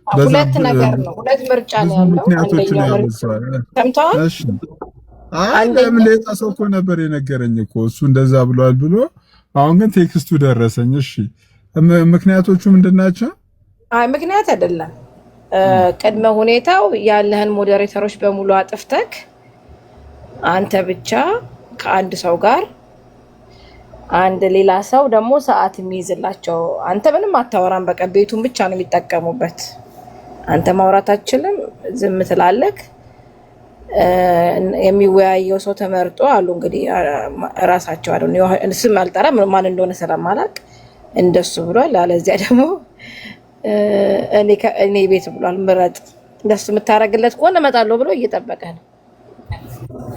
ሁለት ነገር ነው፣ ሁለት ምርጫ ነው ያለው። አንደኛው ሰምተዋል። እሺ ለምን ሌላ ሰው እኮ ነበር የነገረኝ እኮ እሱ እንደዛ ብሏል ብሎ፣ አሁን ግን ቴክስቱ ደረሰኝ። እሺ ምክንያቶቹ ምንድናቸው? አይ ምክንያት አይደለም፣ ቅድመ ሁኔታው ያለህን ሞዴሬተሮች በሙሉ አጥፍተክ አንተ ብቻ ከአንድ ሰው ጋር አንድ ሌላ ሰው ደግሞ ሰዓት የሚይዝላቸው። አንተ ምንም አታወራም፣ በቃ ቤቱን ብቻ ነው የሚጠቀሙበት። አንተ ማውራት አትችልም፣ ዝም ትላለህ። የሚወያየው ሰው ተመርጦ አሉ እንግዲህ ራሳቸው አይደል፣ ስም አልጠራም ማን እንደሆነ ስለማላውቅ እንደሱ ብሏል። አለዚያ ደግሞ እኔ ቤት ብሏል፣ ምረጥ እንደሱ የምታረግለት ከሆነ እመጣለሁ ብሎ እየጠበቀ ነው።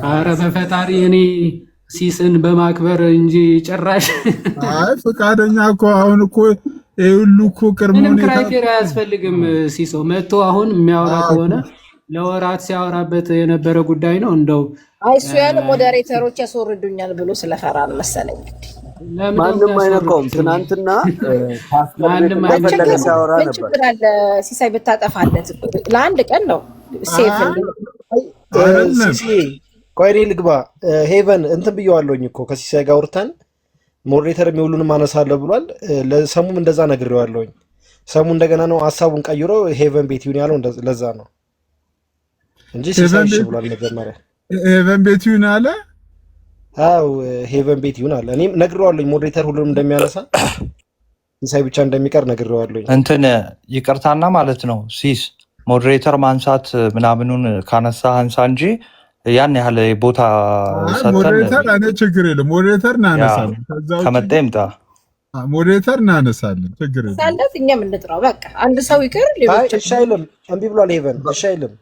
አረ በፈጣሪ እኔ ሲስን በማክበር እንጂ ጭራሽ አይ ፈቃደኛ እኮ አሁን እኮ ሁሉ እኮ ምንም ክራይቴሪያ አያስፈልግም። ሲሶ መጥቶ አሁን የሚያወራ ከሆነ ለወራት ሲያወራበት የነበረ ጉዳይ ነው። እንደው እሱ ያለ ሞዴሬተሮች ያስወርዱኛል ብሎ ስለፈራ ነው መሰለኝ። ማንም አይነካውም። ትናንትና ማንም አይነካውም ሲያወራ ነበር። ሲሳይ ብታጠፋለት ለአንድ ቀን ነው ሴፍ ቆይ እኔ ልግባ። ሄቨን እንትን ብየዋለሁኝ እኮ ከሲሳይ ጋር አውርተን ሞዴሬተር የሚውሉንም አነሳለሁ ብሏል። ለሰሙም እንደዛ ነግሬዋለሁኝ። ሰሙ እንደገና ነው ሀሳቡን ቀይሮ ሄቨን ቤት ይሁን ያለው ለዛ ነው እንጂ ሲሳይ እሺ ብሏል መጀመሪያ። ሄቨን ቤት ይሁን አለ። አው ሄቨን ቤት ይሁን አለ። እኔም ነግሬዋለሁኝ ሞዴሬተር ሁሉንም እንደሚያነሳ ሲሳይ ብቻ እንደሚቀር ነግሬዋለሁኝ። እንትን ይቅርታና ማለት ነው ሲስ ሞዴሬተር ማንሳት ምናምኑን ካነሳ አንሳ እንጂ ያን ያህል ቦታ ሰተን ሞዴሬተር እኔ ችግር የለም። ሞዴሬተር እናነሳለን፣ ከመጣ ይምጣ ሞዴሬተር እናነሳለን፣ ችግር የለም። ሳለት እኛም እንጥራው በቃ አንድ ሰው ይቀር ሌሎች እሺ አይልም። እምቢ ብሏል ሄቨን እሺ አይልም።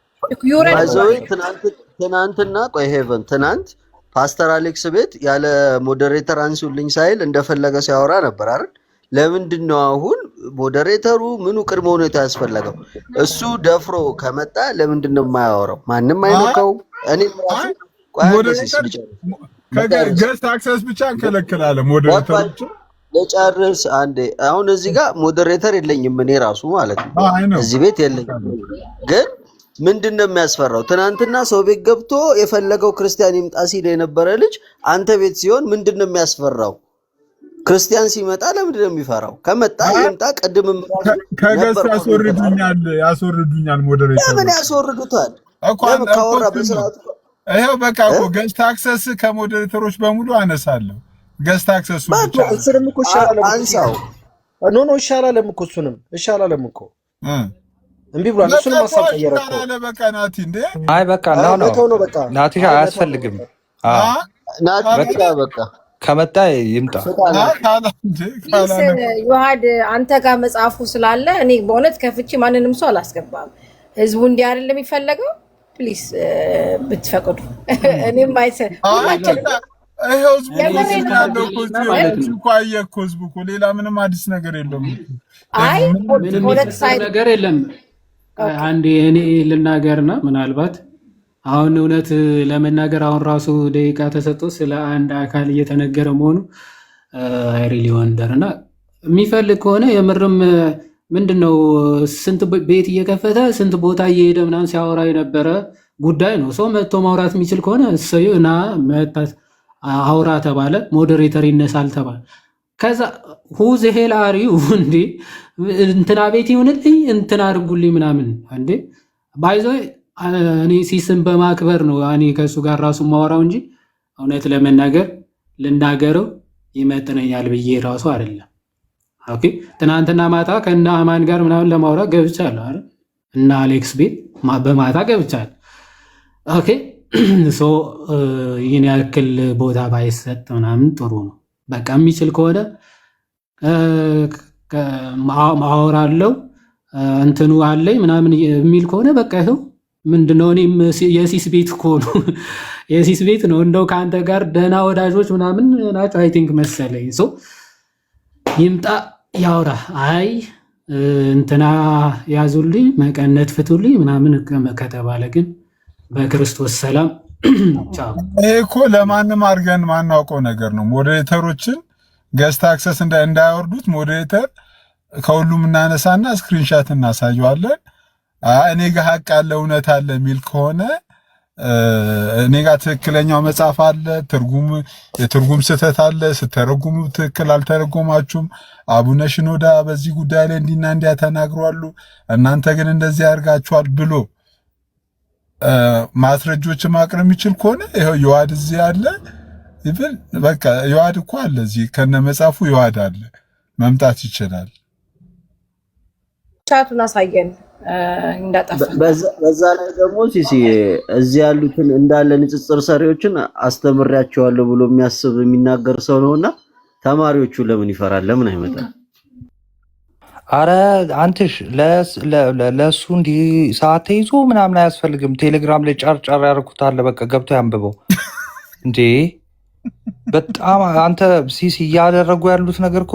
ትናንትና ቆይ ሄቨን ትናንት ፓስተር አሌክስ ቤት ያለ ሞዴሬተር አንሱልኝ ሳይል እንደፈለገ ሲያወራ ነበር አይደል? ለምንድን ነው አሁን ሞዴሬተሩ ምኑ ቅድመ ሁኔታ ያስፈለገው? እሱ ደፍሮ ከመጣ ለምንድን ነው የማያወራው? ማንም አይነካው። እኔ ገስት አክሰስ ብቻ እንከለክላለን። ሞዴሬተሮች ለጨርስ አንዴ። አሁን እዚህ ጋር ሞዴሬተር የለኝም እኔ ራሱ ማለት ነው፣ እዚህ ቤት የለኝም። ግን ምንድን ነው የሚያስፈራው? ትናንትና ሰው ቤት ገብቶ የፈለገው ክርስቲያን ይምጣ ሲል የነበረ ልጅ አንተ ቤት ሲሆን ምንድን ነው የሚያስፈራው? ክርስቲያን ሲመጣ ለምንድን ነው የሚፈራው? ከመጣ ይምጣ። ቅድምም ከገስት ያስወርዱኛል ሞዴሬተር። ለምን ያስወርዱታል? ለምን ካወራ በስርዓቱ ይሄው በቃ እኮ ገስት አክሰስ ከሞዴሬተሮች በሙሉ አነሳለሁ። ገስት አክሰሱ ብቻ እሱንም እኮ ይሻላል አንሳው። ኖ ይሻላልም እኮ እሱንም ይሻላልም እኮ እምቢ ብሏል። እሱንም ማሳብ ቀየረ እኮ በቃ ናቲ እንዴ አይ በቃ ነው በቃ ናቲ አያስፈልግም። ናቲ በቃ ከመጣ ይምጣ። ዮሐድ አንተ ጋር መጽሐፉ ስላለ እኔ በእውነት ከፍቼ ማንንም ሰው አላስገባም። ህዝቡ እንዲህ አይደለም የሚፈለገው። ፕሊስ ብትፈቅዱ እኔም አይሰ ህዝቡ እኮ ሌላ ምንም አዲስ ነገር የለውም። አይ ነገር የለም። አንዴ እኔ ልናገርና ምናልባት አሁን እውነት ለመናገር አሁን ራሱ ደቂቃ ተሰጥቶ ስለ አንድ አካል እየተነገረ መሆኑ አይሪሊ ወንደርና የሚፈልግ ከሆነ የምርም ምንድነው ስንት ቤት እየከፈተ ስንት ቦታ እየሄደ ምናምን ሲያወራ የነበረ ጉዳይ ነው። ሰው መጥቶ ማውራት የሚችል ከሆነ እሰዩ እና መጣት አውራ ተባለ፣ ሞዴሬተር ይነሳል ተባለ። ከዛ ሁዝ ሄላሪው እንዴ እንትና ቤት ይሁንልኝ እንትና አድርጉልኝ ምናምን እንዴ ባይዞ እኔ ሲስም በማክበር ነው እኔ ከሱ ጋር ራሱ ማወራው እንጂ እውነት ለመናገር ልናገረው ይመጥነኛል ብዬ ራሱ አይደለም። ኦኬ ትናንትና ማታ ከእነ አማን ጋር ምናምን ለማውራት ገብቻለሁ አይደል? እና አሌክስ ቤት በማታ ገብቻለሁ። ኦኬ ሶ ይህን ያክል ቦታ ባይሰጥ ምናምን ጥሩ ነው። በቃ የሚችል ከሆነ ማወራለው እንትኑ አለኝ ምናምን የሚል ከሆነ በቃ ይኸው ምንድነው እኔም የሲስ ቤት እኮ ነው የሲስ ቤት ነው። እንደው ከአንተ ጋር ደህና ወዳጆች ምናምን ናቸው አይ ቲንክ መሰለኝ። ሶ ይምጣ ያውራ። አይ እንትና ያዙልኝ መቀነት ፍቱልኝ ምናምን ከተባለ ግን በክርስቶስ ሰላም ቻው። ይሄ እኮ ለማንም አድርገን ማናውቀው ነገር ነው። ሞዴሬተሮችን ገስት አክሰስ እንዳያወርዱት ሞዴሬተር ከሁሉም እናነሳና ስክሪንሻት እናሳየዋለን። እኔ ጋር ሀቅ አለ እውነት አለ የሚል ከሆነ እኔ ጋር ትክክለኛው መጽሐፍ አለ፣ የትርጉም ስህተት አለ፣ ስተረጉሙ ትክክል አልተረጎማችሁም፣ አቡነ ሽኖዳ በዚህ ጉዳይ ላይ እንዲና እንዲያ ተናግሯሉ፣ እናንተ ግን እንደዚህ ያርጋችኋል ብሎ ማስረጆች ማቅረብ የሚችል ከሆነ ይሄው የዋድ እዚህ አለ ይብል። በቃ የዋድ እኮ አለ እዚህ ከነ መጽሐፉ የዋድ አለ፣ መምጣት ይችላል። ቻቱን አሳየን እንዳጠፋ። በዛ ላይ ደግሞ ሲሲ እዚህ ያሉትን እንዳለ ንጽጽር ሰሪዎችን አስተምሬያቸዋለሁ ብሎ የሚያስብ የሚናገር ሰው ነውና ተማሪዎቹ ለምን ይፈራል? ለምን አይመጣም? አረ አንተሽ ለሱ እንዲህ ሰዓት ተይዞ ምናምን አያስፈልግም። ቴሌግራም ላይ ጫር ያደርጉታል። በቃ ገብቶ ያንብበው እንዴ። በጣም አንተ ሲሲ እያደረጉ ያሉት ነገር እኮ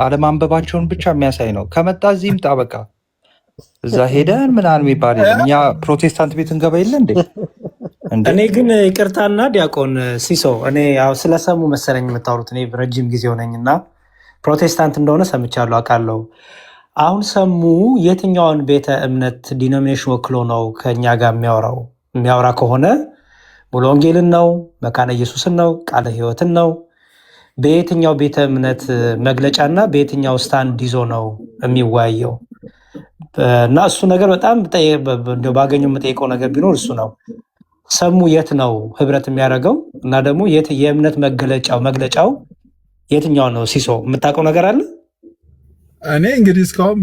አለማንበባቸውን ብቻ የሚያሳይ ነው። ከመጣ እዚህ ይምጣ። በቃ እዛ ሄደን ምናምን የሚባል የለም። እኛ ፕሮቴስታንት ቤት እንገባ የለ እንዴ? እኔ ግን ይቅርታና ዲያቆን ሲሶ እኔ ያው ስለሰሙ መሰለኝ የምታወሩት። እኔ ረጅም ጊዜ ሆነኝና ፕሮቴስታንት እንደሆነ ሰምቻለሁ፣ አውቃለሁ። አሁን ሰሙ የትኛውን ቤተ እምነት ዲኖሚኔሽን ወክሎ ነው ከኛ ጋር የሚያወራ ከሆነ ሙሉ ወንጌልን ነው፣ መካነ ኢየሱስን ነው፣ ቃለ ሕይወትን ነው? በየትኛው ቤተ እምነት መግለጫና በየትኛው ስታንድ ይዞ ነው የሚወያየው? እና እሱ ነገር በጣም ባገኘው የምጠይቀው ነገር ቢኖር እሱ ነው። ሰሙ የት ነው ህብረት የሚያደርገው? እና ደግሞ የእምነት መግለጫው የትኛው ነው? ሲሶ የምታውቀው ነገር አለ? እኔ እንግዲህ እስካሁን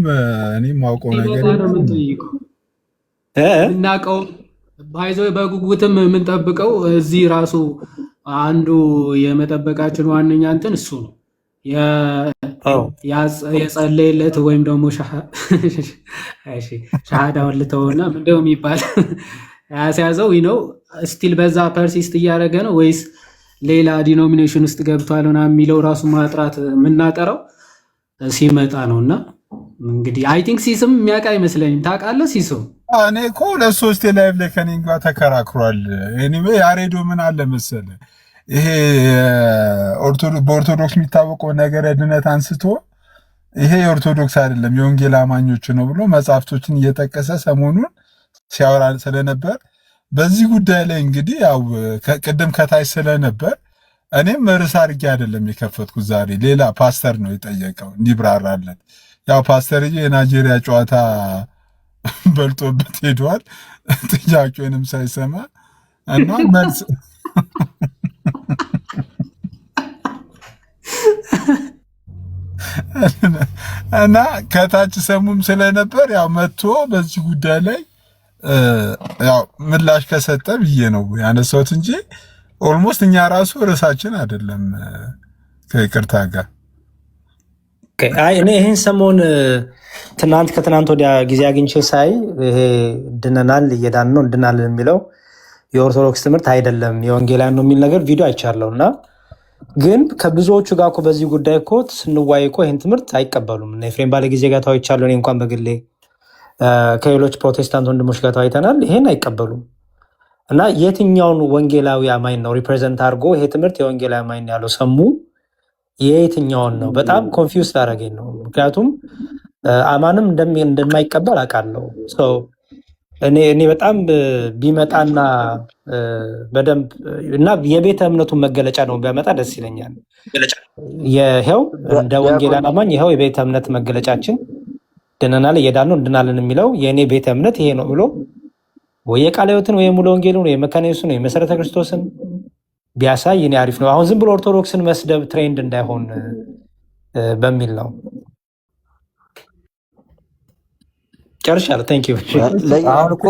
እኔ የማውቀው ነገር እናውቀው ባይዞ በጉጉትም የምንጠብቀው እዚህ ራሱ አንዱ የመጠበቃችን ዋነኛ እንትን እሱ ነው። የጸለየለት ወይም ደግሞ ሻሃዳውን ልተውና ምንድነው የሚባል ያስያዘው ነው። ስቲል በዛ ፐርሲስት እያደረገ ነው ወይስ ሌላ ዲኖሚኔሽን ውስጥ ገብቷል ሆና የሚለው ራሱ ማጥራት የምናጠረው ሲመጣ ነው። እና እንግዲህ አይ ቲንክ ሲስም የሚያውቅ አይመስለኝም። ታውቃለህ ሲሶ? እኔ እኮ ለ3 ላይቭ ላይ ከኔ ጋር ተከራክሯል። ኤኒዌይ ያሬዶ ምን አለ መሰለህ ይሄ በኦርቶዶክስ የሚታወቀው ነገረ ድነት አንስቶ ይሄ የኦርቶዶክስ አይደለም የወንጌል አማኞች ነው ብሎ መጽሐፍቶችን እየጠቀሰ ሰሞኑን ሲያወራ ስለነበር በዚህ ጉዳይ ላይ እንግዲህ ያው ቅድም ከታች ስለነበር እኔም ርዕስ አድርጌ አይደለም የከፈትኩት። ዛሬ ሌላ ፓስተር ነው የጠየቀው እንዲብራራለን። ያው ፓስተርዬ የናይጄሪያ ጨዋታ በልጦበት ሄዷል ጥያቄውንም ሳይሰማ እና መልስ እና ከታች ሰሙም ስለነበር ያው መጥቶ በዚህ ጉዳይ ላይ ያው ምላሽ ከሰጠ ብዬ ነው ያነሳሁት እንጂ ኦልሞስት እኛ ራሱ ርዕሳችን አይደለም ከይቅርታ ጋር። አይ እኔ ይህን ሰሞን ከትናንት ወዲያ ጊዜ አግኝቼ ሳይ ይሄ ድነናል እየዳን ነው እንድናለን የሚለው የኦርቶዶክስ ትምህርት አይደለም የወንጌላውያን ነው የሚል ነገር ቪዲዮ አይቻለሁ። እና ግን ከብዙዎቹ ጋር እኮ በዚህ ጉዳይ እኮ ስንዋይ እኮ ይህን ትምህርት አይቀበሉም። እና ኤፍሬም ባለ ጊዜ ጋር ተወያይቻለሁ። እኔ እንኳን በግሌ ከሌሎች ፕሮቴስታንት ወንድሞች ጋር ተወያይተናል። ይሄን አይቀበሉም። እና የትኛውን ወንጌላዊ አማኝ ነው ሪፕሬዘንት አድርጎ ይሄ ትምህርት የወንጌላዊ አማኝ ያለው ሰሙ የየትኛውን ነው? በጣም ኮንፊውዝ ላደረገኝ ነው። ምክንያቱም አማንም እንደማይቀበል አውቃለሁ። እኔ በጣም ቢመጣና በደንብ እና የቤተ እምነቱን መገለጫ ነው ቢያመጣ ደስ ይለኛል። ይኸው እንደ ወንጌላውያን አማኝ ይኸው የቤተ እምነት መገለጫችን ድነናል እየዳን ነው እንድናለን የሚለው የእኔ ቤተ እምነት ይሄ ነው ብሎ ወይ የቃለ ሕይወትን ወይ ሙሉ ወንጌልን ወይ መካነ ኢየሱስን ወይ መሰረተ ክርስቶስን ቢያሳይ እኔ አሪፍ ነው። አሁን ዝም ብሎ ኦርቶዶክስን መስደብ ትሬንድ እንዳይሆን በሚል ነው። ጨርሻለሁ። ቴንክ ዩ። አሁን እኮ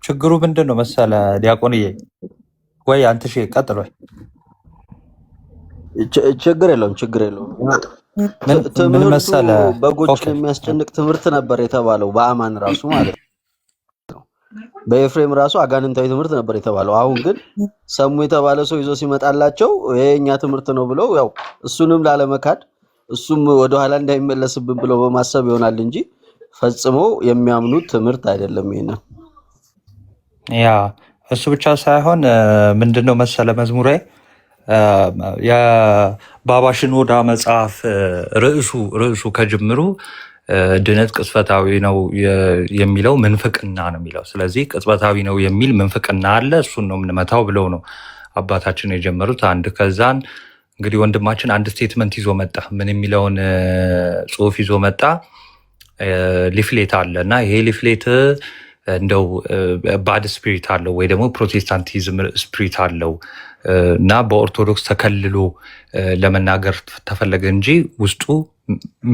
ችግሩ ምንድን ነው መሰለ ዲያቆንዬ? ወይ አንተ ቀጥል። ወይ ችግር የለውም። ምን መሰለ በጎችን የሚያስጨንቅ ትምህርት ነበር የተባለው በአማን ራሱ ማለት ነው። በኤፍሬም ራሱ አጋንንታዊ ትምህርት ነበር የተባለው። አሁን ግን ሰሙ የተባለ ሰው ይዞ ሲመጣላቸው የኛ ትምህርት ነው ብለው ያው እሱንም ላለመካድ እሱም ወደኋላ እንዳይመለስብን ብለው በማሰብ ይሆናል እንጂ ፈጽሞ የሚያምኑት ትምህርት አይደለም። ይሄንን ያ እሱ ብቻ ሳይሆን ምንድነው መሰለ መዝሙሬ የባባ ሽኖዳ መጽሐፍ ርዕሱ ከጅምሩ ድነት ቅጽበታዊ ነው የሚለው ምንፍቅና ነው የሚለው። ስለዚህ ቅጽበታዊ ነው የሚል ምንፍቅና አለ፣ እሱን ነው የምንመታው ብለው ነው አባታችን የጀመሩት። አንድ ከዛን እንግዲህ ወንድማችን አንድ ስቴትመንት ይዞ መጣ። ምን የሚለውን ጽሁፍ ይዞ መጣ? ሊፍሌት አለ እና ይሄ ሊፍሌት እንደው ባድ ስፒሪት አለው ወይ ደግሞ ፕሮቴስታንቲዝም ስፒሪት አለው እና በኦርቶዶክስ ተከልሎ ለመናገር ተፈለገ እንጂ ውስጡ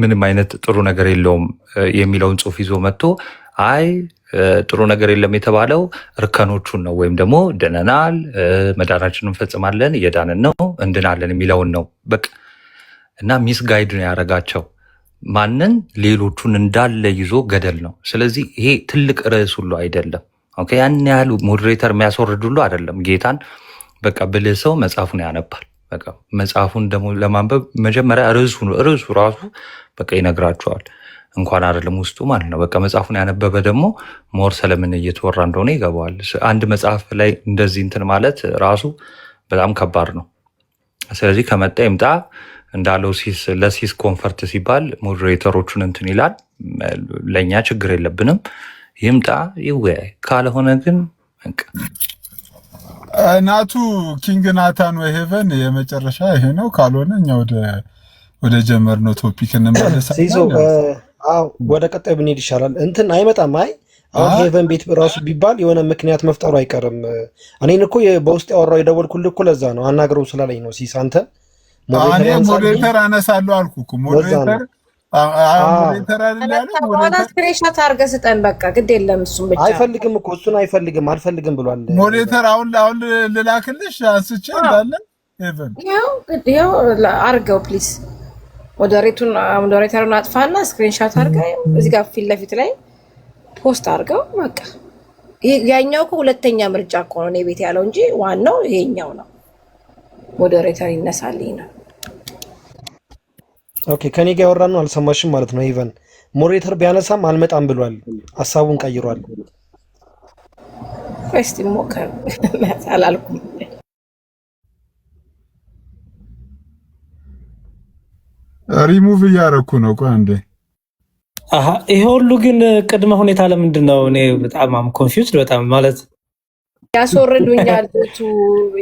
ምንም አይነት ጥሩ ነገር የለውም የሚለውን ጽሁፍ ይዞ መጥቶ አይ ጥሩ ነገር የለም የተባለው እርከኖቹን ነው ወይም ደግሞ ድነናል፣ መዳናችንን እንፈጽማለን፣ እየዳንን ነው፣ እንድናለን የሚለውን ነው በቃ። እና ሚስ ጋይድ ነው ያደረጋቸው። ማንን? ሌሎቹን እንዳለ ይዞ ገደል ነው። ስለዚህ ይሄ ትልቅ ርዕስ ሁሉ አይደለም። ኦኬ፣ ያን ያህል ሞዴሬተር የሚያስወርድ ሁሉ አይደለም። ጌታን በቃ ብልህ ሰው መጽሐፉን ያነባል። በቃ መጽሐፉን ደግሞ ለማንበብ መጀመሪያ ርዕሱ ራሱ በቃ ይነግራቸዋል። እንኳን አይደለም ውስጡ ማለት ነው። በቃ መጽሐፉን ያነበበ ደግሞ ሞር ስለምን እየተወራ እንደሆነ ይገባዋል። አንድ መጽሐፍ ላይ እንደዚህ እንትን ማለት ራሱ በጣም ከባድ ነው። ስለዚህ ከመጣ ይምጣ እንዳለው ለሲስ ኮንፈርት ሲባል ሞዴሬተሮቹን እንትን ይላል። ለእኛ ችግር የለብንም፣ ይምጣ ይወያይ። ካልሆነ ግን ናቱ ኪንግ ናታን ወይ ሄቨን የመጨረሻ ይሄ ነው። ካልሆነ እኛ ወደ ጀመርነው ቶፒክ እንመለሳለን። ወደ ቀጣይ ብንሄድ ይሻላል። እንትን አይመጣም። አይ አሁን ሄቨን ቤት ራሱ ቢባል የሆነ ምክንያት መፍጠሩ አይቀርም። እኔን እኮ በውስጥ ያወራው የደወልኩልህ እኮ ለዛ ነው፣ አናግረው ስላለኝ ነው። ሲስ አንተ ሞዴሬተር አነሳለሁ አልኩ እኮ ሞዴሬተር ስክሪንሾት አድርገህ ስጠን በቃ ግድ የለም። እሱም ብቻ አይፈልግም እኮ እሱን አልፈልግም ብሏል ሞዴሬተር። አሁን ልላክልሽ አንስቼ እንዳለ ሄቨን ይኸው አድርገው ፕሊዝ። ሞዴሬተሩን አጥፋና ስክሪንሾት አድርገህ እዚህ ጋር ፊት ለፊት ላይ ፖስት አድርገው በቃ። ያኛው እኮ ሁለተኛ ምርጫ እኮ ነው እኔ ቤት ያለው እንጂ ዋናው ይሄኛው ነው። ሞዴሬተር ይነሳልኝ ነው። ኦኬ ከኔ ጋር ያወራን ነው አልሰማሽም ማለት ነው። ሄቨን ሞዴሬተር ቢያነሳም አልመጣም ብሏል፣ ሀሳቡን ቀይሯል። እስቲ ሞከር አላልኩም። ሪሙቭ እያደረኩ ነው። ቆይ አንዴ። ይሄ ሁሉ ግን ቅድመ ሁኔታ ለምንድን ነው? እኔ በጣም ኮንፊውዝድ በጣም ማለት ያስወርዱኛል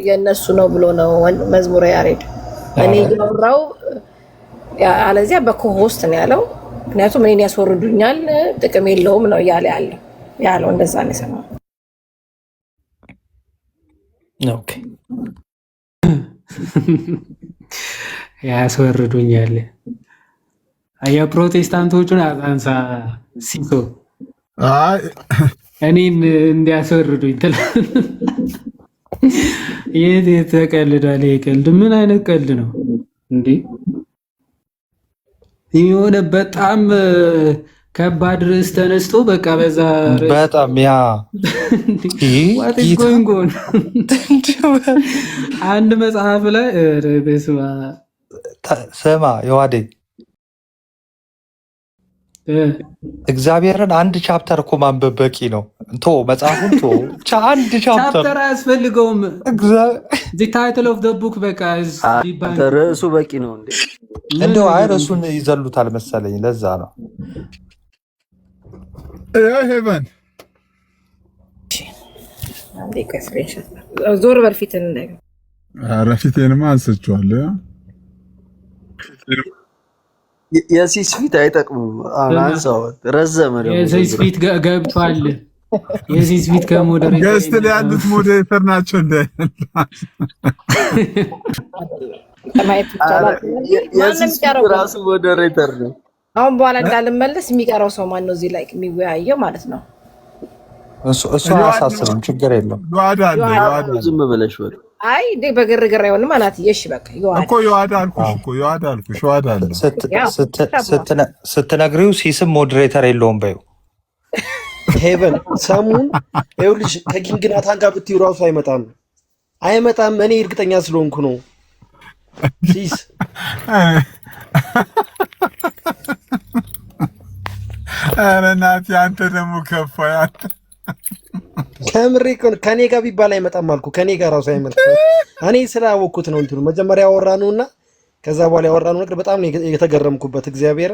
የእነሱ ነው ብሎ ነው መዝሙረ ያሬድ። እኔ ያወራው አለዚያ በኮሆስት ነው ያለው። ምክንያቱም እኔን ያስወርዱኛል ጥቅም የለውም ነው እያለ ያለው እንደዛ ነው የሰማው። ኦኬ ያስወርዱኛል የፕሮቴስታንቶቹን አንሳ ሲሶ እኔን እንዲያስወርዱኝ ትላለህ። የት ተቀልዷል? ይሄ ቀልድ ምን አይነት ቀልድ ነው እንዴ? የሆነ በጣም ከባድ ርዕስ ተነስቶ በቃ በዛ በጣም ያ አንድ መጽሐፍ ላይ ስማ የዋዴ እግዚአብሔርን አንድ ቻፕተር እኮ ማንበብ በቂ ነው። መጽሐፉን አንድ ቻፕተር አያስፈልገውም። ታይትል ኦፍ ዘ ቡክ በቃ ርዕሱ በቂ ነው። እንደው አይ ርዕሱን ይዘሉታል መሰለኝ፣ ለዛ ነው። ሄቨን ዞር በል ፊትን ፊቴንማ አንስቼዋለሁ። የሲስ ፊት አይጠቅሙም። አንሳው ረዘመ ደግሞ የሲስ ፊት ገብቷል። የሲስ ፊት ከሞዴሬተር ገስት ላይ ያሉት ሞዴሬተር ናቸው እንደ የሲስ ፊት ራሱ ሞዴሬተር ነው። አሁን በኋላ እንዳልመለስ የሚቀረው ሰው ማን ነው እዚህ ላይ የሚወያየው ማለት ነው? እሱ አያሳስብም፣ ችግር የለም። ዝም ብለሽ ወደ አይ በግርግር አይሆንም አናት። እሺ በቃ እኮ ይዋዳ አልኩሽ እኮ ይዋዳ አልኩሽ። ይዋዳ አለ ስትነግሪው ሲስም ሞዴሬተር የለውም በይው። ሄቨን ሰሙን ይኸውልሽ ከኪንግ ናታን ጋር ብትይው ራሱ አይመጣም። እኔ እርግጠኛ ስለሆንኩ ነው። ሲስ ኧረ ናቲ አንተ ደግሞ ከፋ ከምሬ ከኔ ጋር ቢባል አይመጣም አልኩ። ከኔ ጋር ራሱ አይመጣም። እኔ ስላወኩት ነው እንትኑ መጀመሪያ ያወራነውና ከዛ በኋላ ያወራነው ነገር በጣም ነው የተገረምኩበት። እግዚአብሔር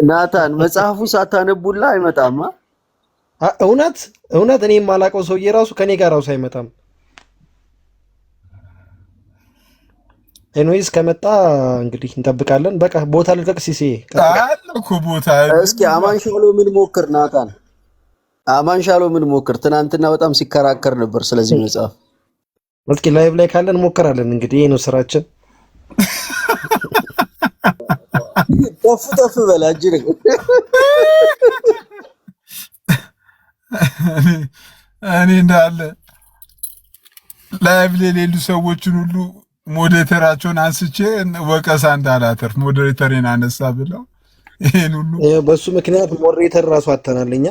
ናታን መጽሐፉ ሳታነቡላ አይመጣማ። እውነት እኔ የማላውቀው ሰውዬ ራሱ ከኔ ጋር ራሱ አይመጣም። ኤንዌይስ ከመጣ እንግዲህ እንጠብቃለን። በቃ ቦታ ልቀቅ ሲሲ አለኩ ቦታ እስኪ አማንሻሎ ምን ሞክር ናታን፣ አማንሻሎ ምን ሞክር። ትናንትና በጣም ሲከራከር ነበር ስለዚህ መጽሐፍ። እስኪ ላይቭ ላይ ካለን እንሞክራለን። እንግዲህ ይሄ ነው ስራችን። ጠፍ በላ እጅ እኔ እንዳለ ላይቭ ላይ ሌሉ ሰዎችን ሁሉ ሞዴሬተራቸውን አንስቼ ወቀሳ እንዳላተርፍ ሞዴሬተሬን አነሳ ብለው ይሄን ሁሉ በሱ ምክንያት ሞዴሬተር ራሱ አተናለኛ።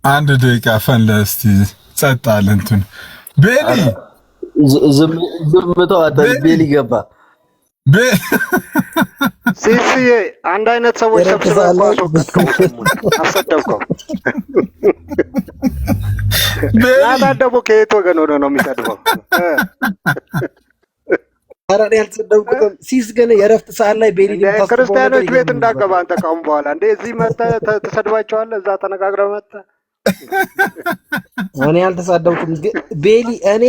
አንድ ደቂቃ ፈን ለስቲ ጸጥ አለ እንትን ቤሊ ዝምታው አጠር ቤሊ ገባ ሲሲዬ አንድ አይነት ሰዎች ሰብስበው አሰደብከው። ናታን ደግሞ ከየት ወገን ሆነ ነው የሚሰድበው? ኧረ እኔ አልተሰደብኩትም። ሲስ ግን የእረፍት ሰዓት ላይ ቤሊ ክርስቲያኖች ቤት እንዳገባ አንተ ካሁን በኋላ እንደ እዚህ መተህ ትሰድባቸዋለህ። እዛ ተነጋግረህ መተህ እኔ አልተሳደብኩም። ቤሊ እኔ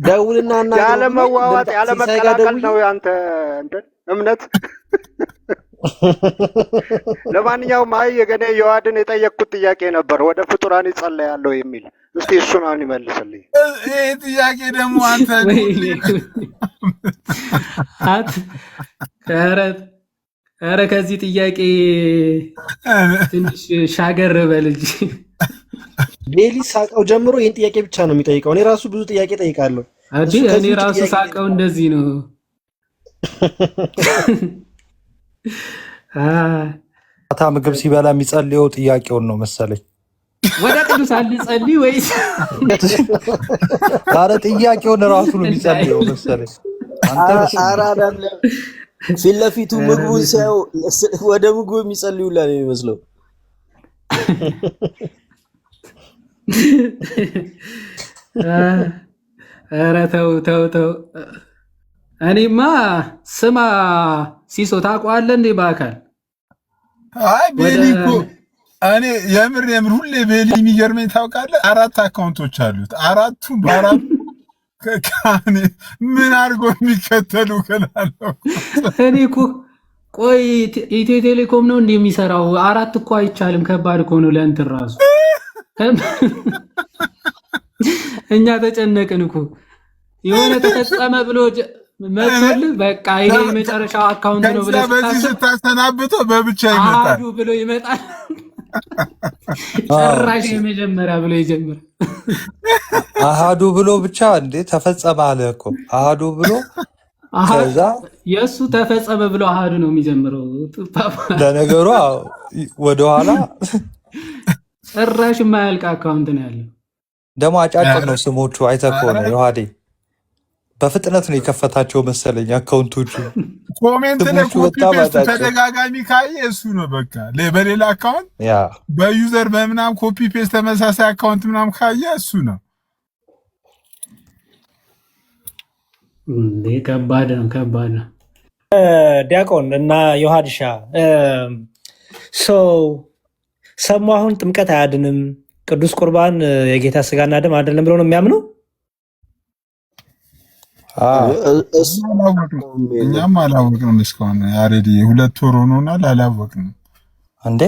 ደውልና እና ያለ መዋዋጥ ያለ መቀላቀል ነው ያንተ እንትን እምነት። ለማንኛውም አይ የገኔ የዋድን የጠየቅኩት ጥያቄ ነበር ወደ ፍጡራን ይጸለያለሁ የሚል እስቲ እሱን አሁን ይመልስልኝ። ይሄ ጥያቄ ደግሞ አንተ ኧረ ከዚህ ጥያቄ ትንሽ ሻገር በል እንጂ ቤሊ ሳቀው ጀምሮ ይህን ጥያቄ ብቻ ነው የሚጠይቀው። እኔ ራሱ ብዙ ጥያቄ ጠይቃለሁ። እኔ ራሱ ሳቀው እንደዚህ ነው። ማታ ምግብ ሲበላ የሚጸልየው ጥያቄውን ነው መሰለኝ። ወደ ቅዱሳን ሊጸልይ ወይስ? ኧረ ጥያቄውን ራሱ ነው የሚጸልየው መሰለኝ። ፊት ለፊቱ ምግቡን ሲያዩ ወደ ምግቡ የሚጸልዩላ ነው የሚመስለው። ኧረ ተው። እኔማ ስማ ሲሶ ታውቀዋለህ እንዴ በአካል? አይ ቤሊ እኮ እኔ የምር ሁሌ ቤሊ የሚገርመኝ ታውቃለህ፣ 4 አካውንቶች አሉት። አራቱም በአራቱ ምን አድርጎ የሚከተሉ ከላለው እኔ እኮ ቆይ ኢትዮ ቴሌኮም ነው እንዴ የሚሰራው? 4 እኮ አይቻልም። ከባድ እኮ ነው ለእንትን ራሱ። እኛ ተጨነቅን እኮ የሆነ ተፈጸመ ብሎ መጥቶልህ በቃ ይሄ የመጨረሻው አካውንት ነው ብለህ ስታሰናብተው በብቻ ይመጣል። አሃዱ ብሎ ይመጣል። ጭራሽ የመጀመሪያ ብሎ ይጀምራል። አሃዱ ብሎ ብቻ እንዴ ተፈጸመ አለ እኮ አሃዱ ብሎ ከዛ የእሱ ተፈጸመ ብሎ አሃዱ ነው የሚጀምረው። ለነገሩ ወደኋላ ጭራሽ የማያልቅ አካውንት ነው ያለው። ደግሞ አጫጭር ነው ስሞቹ። አይተህ ከሆነ ዮሐዴ በፍጥነት ነው የከፈታቸው መሰለኝ አካውንቶቹ። ኮሜንት ላይ ኮፒ ፔስት ተደጋጋሚ ካየ እሱ ነው በቃ። በሌላ አካውንት በዩዘር በምናም ኮፒ ፔስት ተመሳሳይ አካውንት ምናም ካየ እሱ ነው። ከባድ ነው። ዲያቆን እና ዮሐድሻ ሰሙ አሁን ጥምቀት አያድንም፣ ቅዱስ ቁርባን የጌታ ስጋና ደም አይደለም ብሎ ነው የሚያምነው። እኛም አላወቅንም እስካሁን። ያሬዲ 2 ወር ሆኖናል፣ አላወቅንም። እንዴ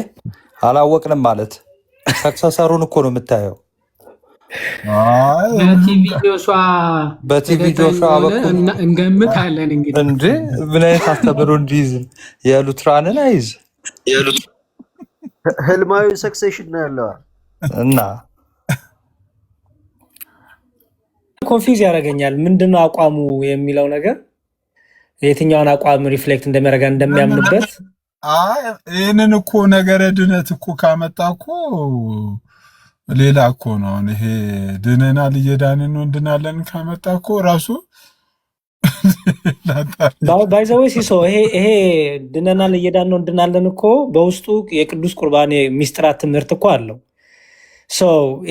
አላወቅንም ማለት ሰክሰሰሩን እኮ ነው የምታየው። በቲቪ ጆሹዋ በኩል እንገምታለን እንግዲህ። እንዴ ምን አይነት አስተምሮ እንዲይዝ የሉትራንን አይዝ ህልማዊ ሰክሴሽን ነው ያለው እና ኮንፊውዝ ያደርገኛል። ምንድነው አቋሙ የሚለው ነገር የትኛውን አቋም ሪፍሌክት እንደሚያደርጋ እንደሚያምንበት። ይህንን እኮ ነገረ ድነት እኮ ካመጣ እኮ ሌላ እኮ ነው። አሁን ይሄ ድነናል እየዳንን ነው እንድናለን ካመጣ እኮ ራሱ ባይዘዌ ሲሶ ይሄ ድነናል እየዳን ነው እንድናለን እኮ በውስጡ የቅዱስ ቁርባን ሚስጥራት ትምህርት እኮ አለው።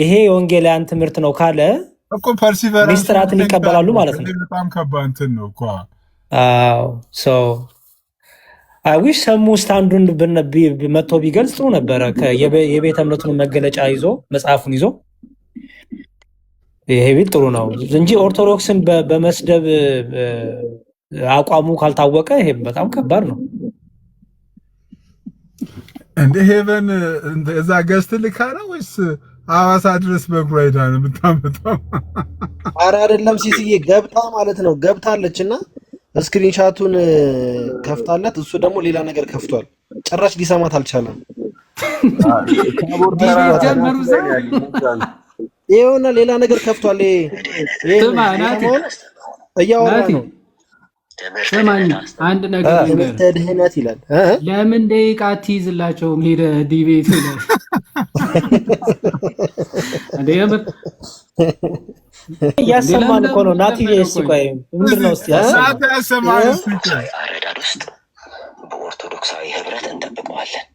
ይሄ የወንጌላውያን ትምህርት ነው ካለ እኮ ፐርሲቨራንስ ሚስጥራትን ይቀበላሉ ማለት ነው። በጣም ከባድ እንትን ነው እኮ። ዊሽ ሰሙ ውስጥ አንዱን መጥቶ ቢገልጽ ጥሩ ነበረ። የቤተ እምነቱን መገለጫ ይዞ መጽሐፉን ይዞ ይሄ ቢል ጥሩ ነው እንጂ ኦርቶዶክስን በመስደብ አቋሙ ካልታወቀ ይሄ በጣም ከባድ ነው። እንደ ሄቨን እዛ ገዝት ልካ ነው ወይስ ሐዋሳ ድረስ በእግሯ ሄዳ ነው የምታመጣው? ኧረ አይደለም ሲስዬ ገብታ ማለት ነው። ገብታለችና ስክሪንሻቱን ከፍታለት እሱ ደግሞ ሌላ ነገር ከፍቷል። ጭራሽ ሊሰማት አልቻለም። ይሄውና ሌላ ነገር ከፍቷል። እያወራ ነው። ስማኝ አንድ ነገር ድህነት ይላል። ለምን ደቂቃ አትይዝላቸውም? ሄደህ ዲቤት ላይ እያሰማን እኮ ነው። ናቲ እስኪ ቆይ ምንድን ነው እስኪ አረዳድ ውስጥ በኦርቶዶክሳዊ ህብረት እንጠብቀዋለን።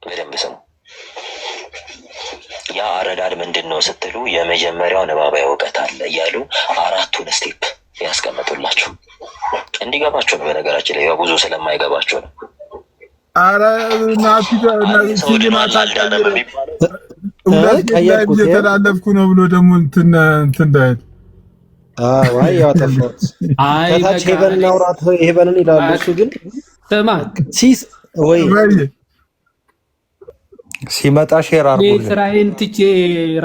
በደንብ ስሙ። ያ አረዳድ ምንድን ነው ስትሉ የመጀመሪያው ንባባዊ እውቀት አለ እያሉ 4ቱን ስቴፕ ያስቀምጡላችሁ እንዲገባችሁ ነው። በነገራችን ላይ ብዙ ስለማይገባችሁ ነው። አረ ናቲ ሰው ድኗል አልዳነም የሚባለው እየተላለፍኩ ነው ብሎ ደግሞ እንትን እንዳይል ዋይ ያጠፋት ከታች ሄቨንን አውራት ሄቨንን ይላሉ። እሱ ግን ስማ ሲስ ወይ ሲመጣ ሼር አድርጉልኝ። ስራዬን ትቼ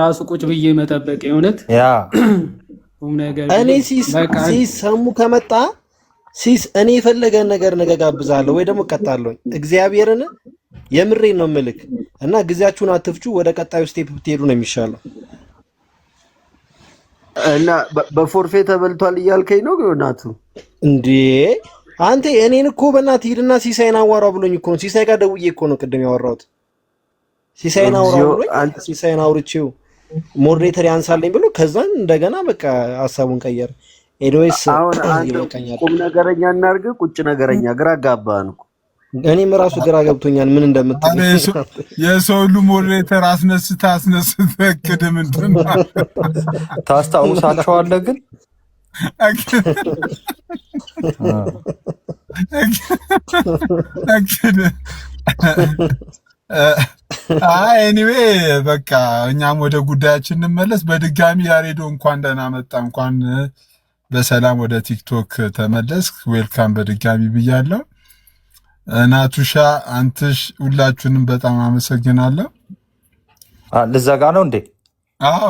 ራሱ ቁጭ ብዬ መጠበቅ የእውነት ያ እኔ ሲስ ሰሙ ከመጣ ሲስ እኔ የፈለገ ነገር ነገ ጋብዛለሁ ወይ ደግሞ እቀጣለሁ። እግዚአብሔርን የምሬን ነው ምልክ እና ጊዜያችሁን አትፍጩ። ወደ ቀጣዩ ስቴፕ ብትሄዱ ነው የሚሻለው። እና በፎርፌ ተበልቷል እያልከኝ ነው ናቱ? እንዴ አንተ እኔን እኮ በእናትህ ሂድና ሲሳይን አዋራው ብሎኝ እኮ ነው። ሲሳይ ጋር ደውዬ እኮ ነው ቅድም ያወራሁት። ሲሳይን አውራው ብሎኝ ሲሳይን አውርቼው ሞዴሬተር ያንሳልኝ ብሎ ከዛን እንደገና በቃ ሀሳቡን ቀየረ። ኤኒዌይስ አሁን ይበቃኛል። ቁም ነገረኛ እናርግ። ቁጭ ነገረኛ ግራ ጋባን እኮ እኔም ራሱ ግራ ገብቶኛል ምን እንደምትል። የሰው ሁሉ ሞዴሬተር አስነስተ ቅድም እንትን ታስታውሳቸዋለህ ግን ኤኒዌይ በቃ እኛም ወደ ጉዳያችን እንመለስ። በድጋሚ ያሬዶ እንኳን ደህና መጣ፣ እንኳን በሰላም ወደ ቲክቶክ ተመለስ። ዌልካም በድጋሚ ብያለሁ። ናቱሻ አንትሽ ሁላችሁንም በጣም አመሰግናለሁ። ልዘጋ ነው እንዴ? አዎ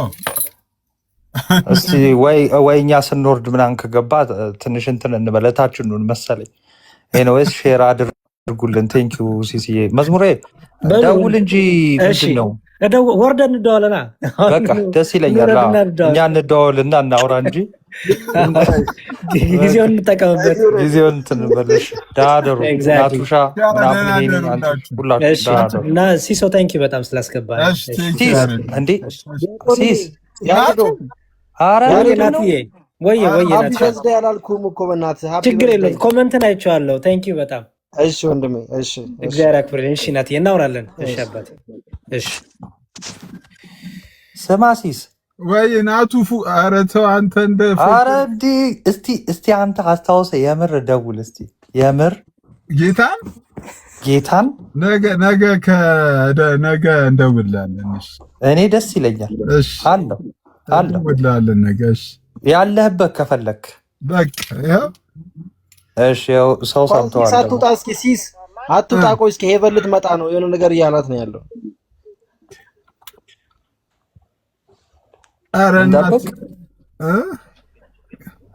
እስቲ ወይ እኛ ስንወርድ ምናምን ከገባ ትንሽ እንትን እንበለታችን መሰለኝ። ኤኒዌይስ ሼር አድርጉልን። ቴንኪው ሲሲዬ። መዝሙሬ ደውል እንጂ ምንድን ነው? ወርደን እንደዋለና በቃ ደስ ይለኛል። እኛ እንደዋወልና እናውራ እንጂ ጊዜውን እንጠቀምበት። ጊዜውን እንትን በልሽ። ዳደሩ ናቱሻ ሁላችሁ እና ሲሶ ታንኪ በጣም ስላስገባል። እንዴ ሲስ አረ ናትዬ ወይ ናት ያላልኩም እኮ በእናትህ ችግር የለም። ኮመንትን አይቼዋለሁ። ታንኪ በጣም እሺ ወንድሜ። እሺ እግዚአብሔር ያክብርልኝ። እሺ ናትዬ እናውራለን። እሺ አባቴ። እሺ ስማ ሲስ ወይ ናቱ ኧረ ተው አንተ እንደ ኧረ እንዲ እስቲ አንተ አስታውሰ የምር ደውል እስቲ የምር ጌታን ነገ እንደውላለን። እኔ ደስ ይለኛል። እሺ አለው እንደውላለን ነገ። እሺ ያለህበት ከፈለክ በቃ ያው እሺ ያው ሰው ሰምተዋል። ሳትወጣ እስኪ ሲስ አትውጣ። ቆይ እስኪ ሄቨን ልትመጣ ነው የሆነ ነገር እያላት ነው ያለው።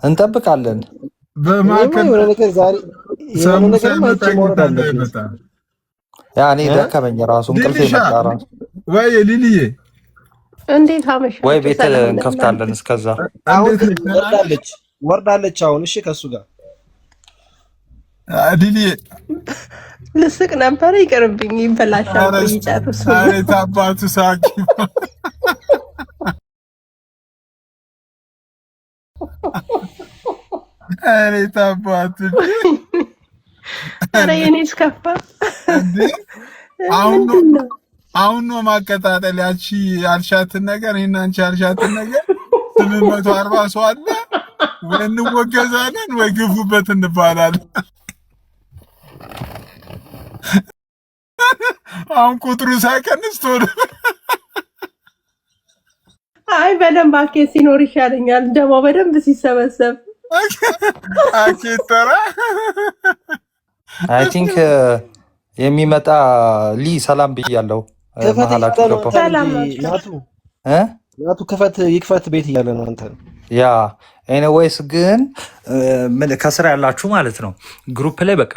እንጠብቃለን። በማከል የሆነ ነገር ዛሬ የሆነ ነገር ያኔ ደከመኝ ራሱ እንቅልፍ ይመጣ ራሱ። ወይ ሊሊዬ እንዴት አመሽ? ወይ ቤት እንከፍታለን። እስከዛ ወርዳለች አሁን። እሺ ከሱ ጋር ዲዲ ልስቅ ነበር ይቅርብኝ፣ ይበላሻል። ይጨርሱ። ዛሬ ታባቱ ሳቂ። አሬ ታባቱ አረ የኔስ ከፋ እንዴ! አሁን ነው ማቀጣጠል። ያቺ ያልሻትን ነገር ይሄን አንቺ ያልሻትን ነገር 840 ሰው አለ። ወይ እንወገዛለን ወይ ግፉበት እንባላለን። አሁን ቁጥሩ ሳይቀንስ ቶሎ አይ በደንብ አኬ ሲኖር ይሻለኛል። ደግሞ በደንብ ሲሰበሰብ አኬተራ አይ ቲንክ የሚመጣ ሰላም ብያለሁ። መሀላችሁ ገባሁ። ናቱ ክፈት ይክፈት ቤት እያለ ነው አንተ። ያ ኤኒዌይስ ግን ከስራ ያላችሁ ማለት ነው ግሩፕ ላይ በቃ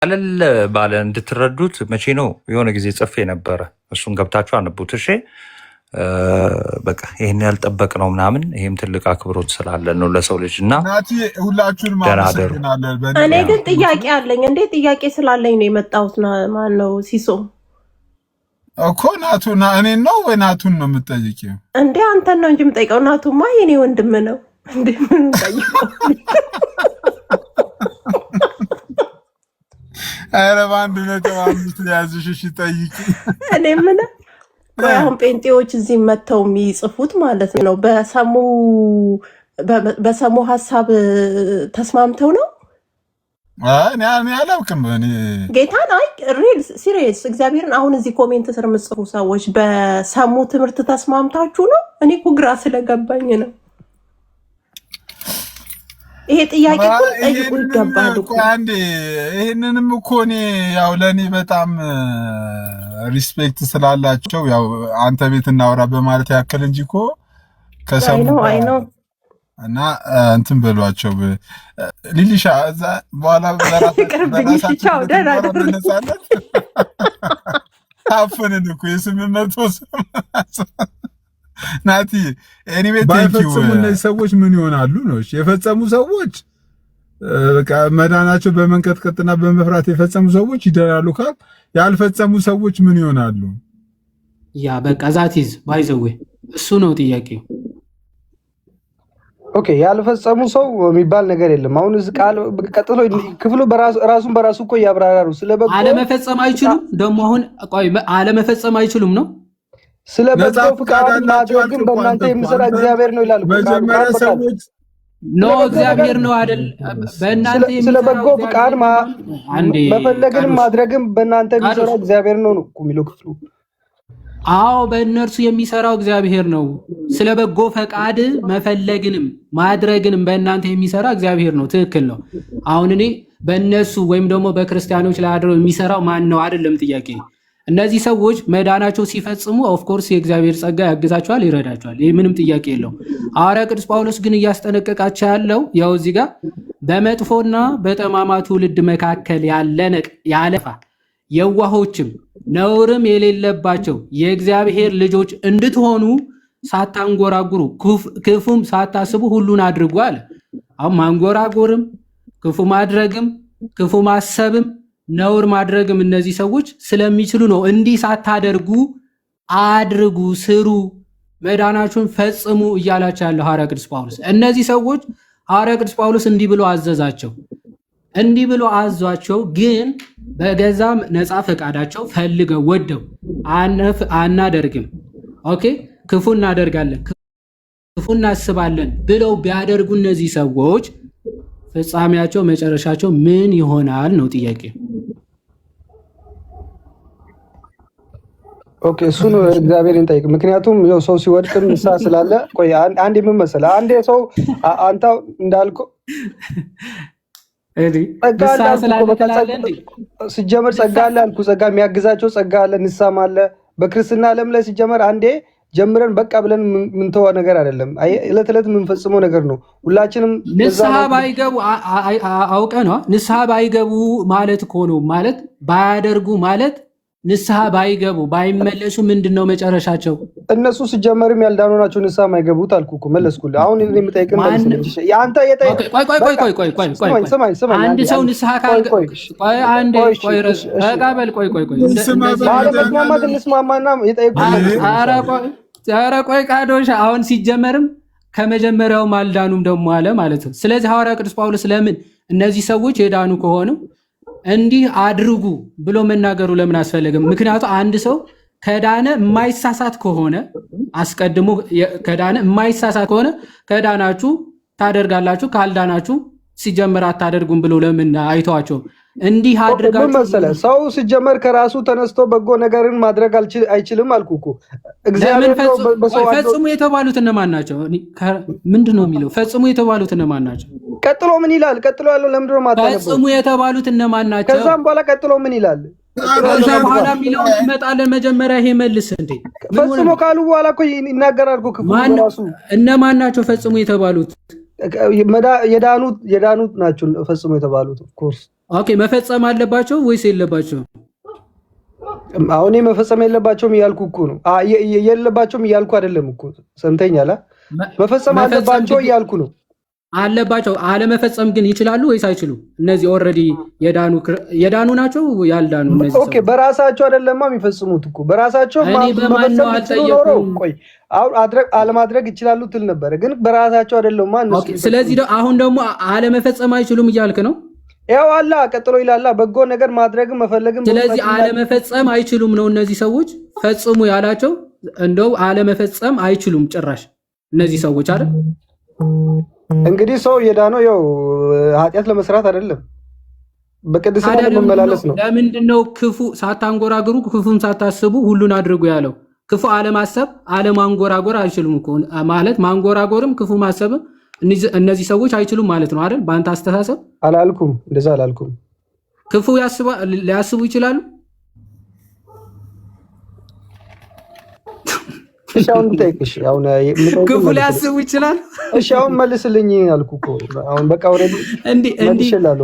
ቀለል ባለ እንድትረዱት መቼ ነው የሆነ ጊዜ ጽፌ ነበረ። እሱን ገብታችሁ አንቡት እሺ። በቃ ይሄን ያልጠበቅ ነው ምናምን። ይሄም ትልቅ አክብሮት ስላለን ነው ለሰው ልጅ እና ናቲ ሁላችሁንም አመሰግናለሁ። እኔ ግን ጥያቄ አለኝ። እንዴ ጥያቄ ስላለኝ ነው የመጣሁት። ማን ነው ሲሶ እኮ ናቱና እኔን ነው ወይ ናቱን ነው የምትጠይቂው? እንዴ አንተን ነው እንጂ የምጠይቀው። ናቱማ የኔ ወንድም ነው። እንዴ ምን ጠይቀው? ኧረ በአንድ ነጥብ 5 ሊያዝሽ። እሺ ጠይቂ። እኔ ምን አሁን ጴንጤዎች እዚህ መጥተው የሚጽፉት ማለት ነው በሰሙ ሀሳብ ተስማምተው ነው። እኔ አላውቅም። እኔ ጌታን አይ ሪል ሲሪየስ እግዚአብሔርን አሁን እዚህ ኮሜንት ስር የምጽፉ ሰዎች በሰሙ ትምህርት ተስማምታችሁ ነው? እኔ እኮ ግራ ስለገባኝ ነው። ይሄ ጥያቄ እኮ ጠይቁ ይገባል እኮ። አንዴ ይሄንንም እኮ እኔ ያው ለእኔ በጣም ሪስፔክት ስላላቸው ያው አንተ ቤት እናውራ በማለት ያክል እንጂ እኮ ከሰሙ እና እንትን በሏቸው። ሊሊሻ እዛ በኋላ በራሳቸው ነጻነት አፈንን እኮ የ800 ናቲ ኤኒዌይ ቴንኪው። እነዚህ ሰዎች ምን ይሆናሉ ነው? እሺ የፈጸሙ ሰዎች በቃ መዳናቸው በመንቀጥቀጥና በመፍራት የፈጸሙ ሰዎች ይደራሉ ካል ያልፈጸሙ ሰዎች ምን ይሆናሉ? ያ በቃ ዛቲዝ ባይዘዌ እሱ ነው ጥያቄው። ኦኬ ያልፈጸሙ ሰው የሚባል ነገር የለም። አሁን እዚህ ቃል ቀጥሎ ክፍሉ ራሱን በራሱ እኮ ያብራራሩ። ስለበጎ አለመፈጸም አይችሉም። ደግሞ አሁን ቆይ አለመፈጸም አይችሉም ነው ስለበጎ ፍቃድ ማድረግም በእናንተ የሚሰራ እግዚአብሔር ነው ይላል። መጀመሪያ ሰዎች ኖ እግዚአብሔር ነው አይደል? በእናንተ የሚሰራ ስለበጎ ፍቃድ መፈለግንም ማድረግም በእናንተ የሚሰራ እግዚአብሔር ነው ነው የሚለው ክፍሉ። አዎ በእነርሱ የሚሰራው እግዚአብሔር ነው። ስለ በጎ ፈቃድ መፈለግንም ማድረግንም በእናንተ የሚሰራ እግዚአብሔር ነው። ትክክል ነው። አሁን እኔ በእነሱ ወይም ደግሞ በክርስቲያኖች ላይ አድሮ የሚሰራው ማን ነው አይደለም ጥያቄ። እነዚህ ሰዎች መዳናቸው ሲፈጽሙ ኦፍኮርስ የእግዚአብሔር ጸጋ ያግዛቸዋል፣ ይረዳቸዋል። ይህ ምንም ጥያቄ የለው። ሐዋርያ ቅዱስ ጳውሎስ ግን እያስጠነቀቃቸው ያለው ያው እዚህ ጋር በመጥፎና በጠማማ ትውልድ መካከል ያለፋ የዋሆችም ነውርም የሌለባቸው የእግዚአብሔር ልጆች እንድትሆኑ ሳታንጎራጉሩ ክፉም ሳታስቡ ሁሉን አድርጉ አለ። አሁን ማንጎራጎርም ክፉ ማድረግም ክፉ ማሰብም ነውር ማድረግም እነዚህ ሰዎች ስለሚችሉ ነው። እንዲህ ሳታደርጉ አድርጉ፣ ስሩ፣ መዳናችሁን ፈጽሙ እያላቸው ያለው ሐዋርያ ቅዱስ ጳውሎስ። እነዚህ ሰዎች ሐዋርያ ቅዱስ ጳውሎስ እንዲህ ብሎ አዘዛቸው። እንዲህ ብሎ አዟቸው ግን በገዛ ነፃ ፈቃዳቸው ፈልገው ወደው አናደርግም፣ ኦኬ ክፉ እናደርጋለን፣ ክፉ እናስባለን ብለው ቢያደርጉ እነዚህ ሰዎች ፍጻሜያቸው መጨረሻቸው ምን ይሆናል ነው ጥያቄ። ኦኬ እሱን እግዚአብሔርን ጠይቅ። ምክንያቱም ያው ሰው ሲወድቅም ንስሐ ስላለ ቆይ አንዴ ምን መሰለህ አንዴ ሰው አንተ እንዳልከው ሲጀመር ጸጋ አለ አልኩ። ጸጋ የሚያግዛቸው ጸጋ አለ፣ ንስሐም አለ። በክርስትና ዓለም ላይ ሲጀመር አንዴ ጀምረን በቃ ብለን ምንተዋ ነገር አይደለም። ዕለት ዕለት የምንፈጽመው ነገር ነው። ሁላችንም ንስሐ ባይገቡ አውቀ ነው። ንስሐ ባይገቡ ማለት እኮ ነው ማለት ባያደርጉ ማለት ንስሐ ባይገቡ ባይመለሱ ምንድነው መጨረሻቸው? እነሱ ሲጀመርም ያልዳኑ ናቸው ንስሐ የማይገቡት አልኩ እኮ መለስኩልህ። አሁን እኔ የምጠይቅህ አንተ አንድ ሰው ንስሐ ባለመስማማት እንስማማና ቆይ ቃዶሽ አሁን ሲጀመርም ከመጀመሪያውም አልዳኑም ደግሞ አለ ማለት ነው። ስለዚህ ሐዋርያ ቅዱስ ጳውሎስ ለምን እነዚህ ሰዎች የዳኑ ከሆኑ እንዲህ አድርጉ ብሎ መናገሩ ለምን አስፈለገም? ምክንያቱም አንድ ሰው ከዳነ የማይሳሳት ከሆነ አስቀድሞ ከዳነ የማይሳሳት ከሆነ ከዳናችሁ ታደርጋላችሁ፣ ካልዳናችሁ ሲጀመር አታደርጉም ብሎ ለምን አይተዋቸውም? እንዲህ አድርጋችሁ መሰለህ ሰው ሲጀመር ከራሱ ተነስቶ በጎ ነገርን ማድረግ አይችልም አልኩ እኮ። እግዚአብሔር ፈጽሙ የተባሉት እነማን ናቸው? ምንድን ነው የሚለው? ፈጽሙ የተባሉት እነማን ናቸው? ቀጥሎ ምን ይላል? ቀጥሎ ያለው ለምንድን ነው የማታነበው? ፈጽሙ የተባሉት እነማን ናቸው? ከዛም በኋላ ቀጥሎ ምን ይላል? ከዛ በኋላ የሚለው እንመጣለን። መጀመሪያ ይሄ መልስ እንዴ ፈጽሞ ካሉ በኋላ እኮ ይናገራል እኮ ክፉ ራሱ። እነማን ናቸው ፈጽሙ የተባሉት? የዳኑት ናቸው ፈጽሞ የተባሉት። ኦፍ ኮርስ ኦኬ። መፈጸም አለባቸው ወይስ የለባቸው? አሁን መፈጸም የለባቸውም እያልኩ እኮ ነው። የለባቸውም እያልኩ አይደለም እኮ ሰምተኛል። መፈጸም አለባቸው እያልኩ ነው። አለባቸው። አለመፈጸም ግን ይችላሉ ወይስ አይችሉም? እነዚህ ኦልሬዲ የዳኑ ናቸው ያልዳኑ? እነዚህ ኦኬ፣ በራሳቸው አይደለማ የሚፈጽሙት እኮ በራሳቸው ቆይ አለማድረግ ይችላሉ ትል ነበር፣ ግን በራሳቸው አይደለማ እነሱ። ስለዚህ አሁን ደግሞ አለመፈጸም አይችሉም እያልክ ነው? ያው አላ ቀጥሎ ይላል በጎ ነገር ማድረግም መፈለግም። ስለዚህ አለመፈጸም አይችሉም ነው እነዚህ ሰዎች ፈጽሙ ያላቸው። እንደው አለመፈጸም አይችሉም ጭራሽ እነዚህ ሰዎች አይደል? እንግዲህ ሰው የዳነው ያው ኃጢአት ለመስራት አይደለም፣ በቅድስና ለመመላለስ ነው። ለምንድነው ክፉ ሳታንጎራግሩ ክፉን ሳታስቡ ሁሉን አድርጉ ያለው? ክፉ አለማሰብ አለማንጎራጎር አይችሉም እኮ ማለት ማንጎራጎርም ክፉ ማሰብም እነዚህ ሰዎች አይችሉም ማለት ነው አይደል? በአንተ አስተሳሰብ አላልኩም፣ እንደዛ አላልኩም። ክፉ ሊያስቡ ይችላሉ። እሺ አሁን ጠይቅሽ፣ አሁን ክፉ ሊያስቡ ይችላል። እሺ አሁን መልስልኝ አልኩ እኮ። አሁን በቃ ወረድ እንዴ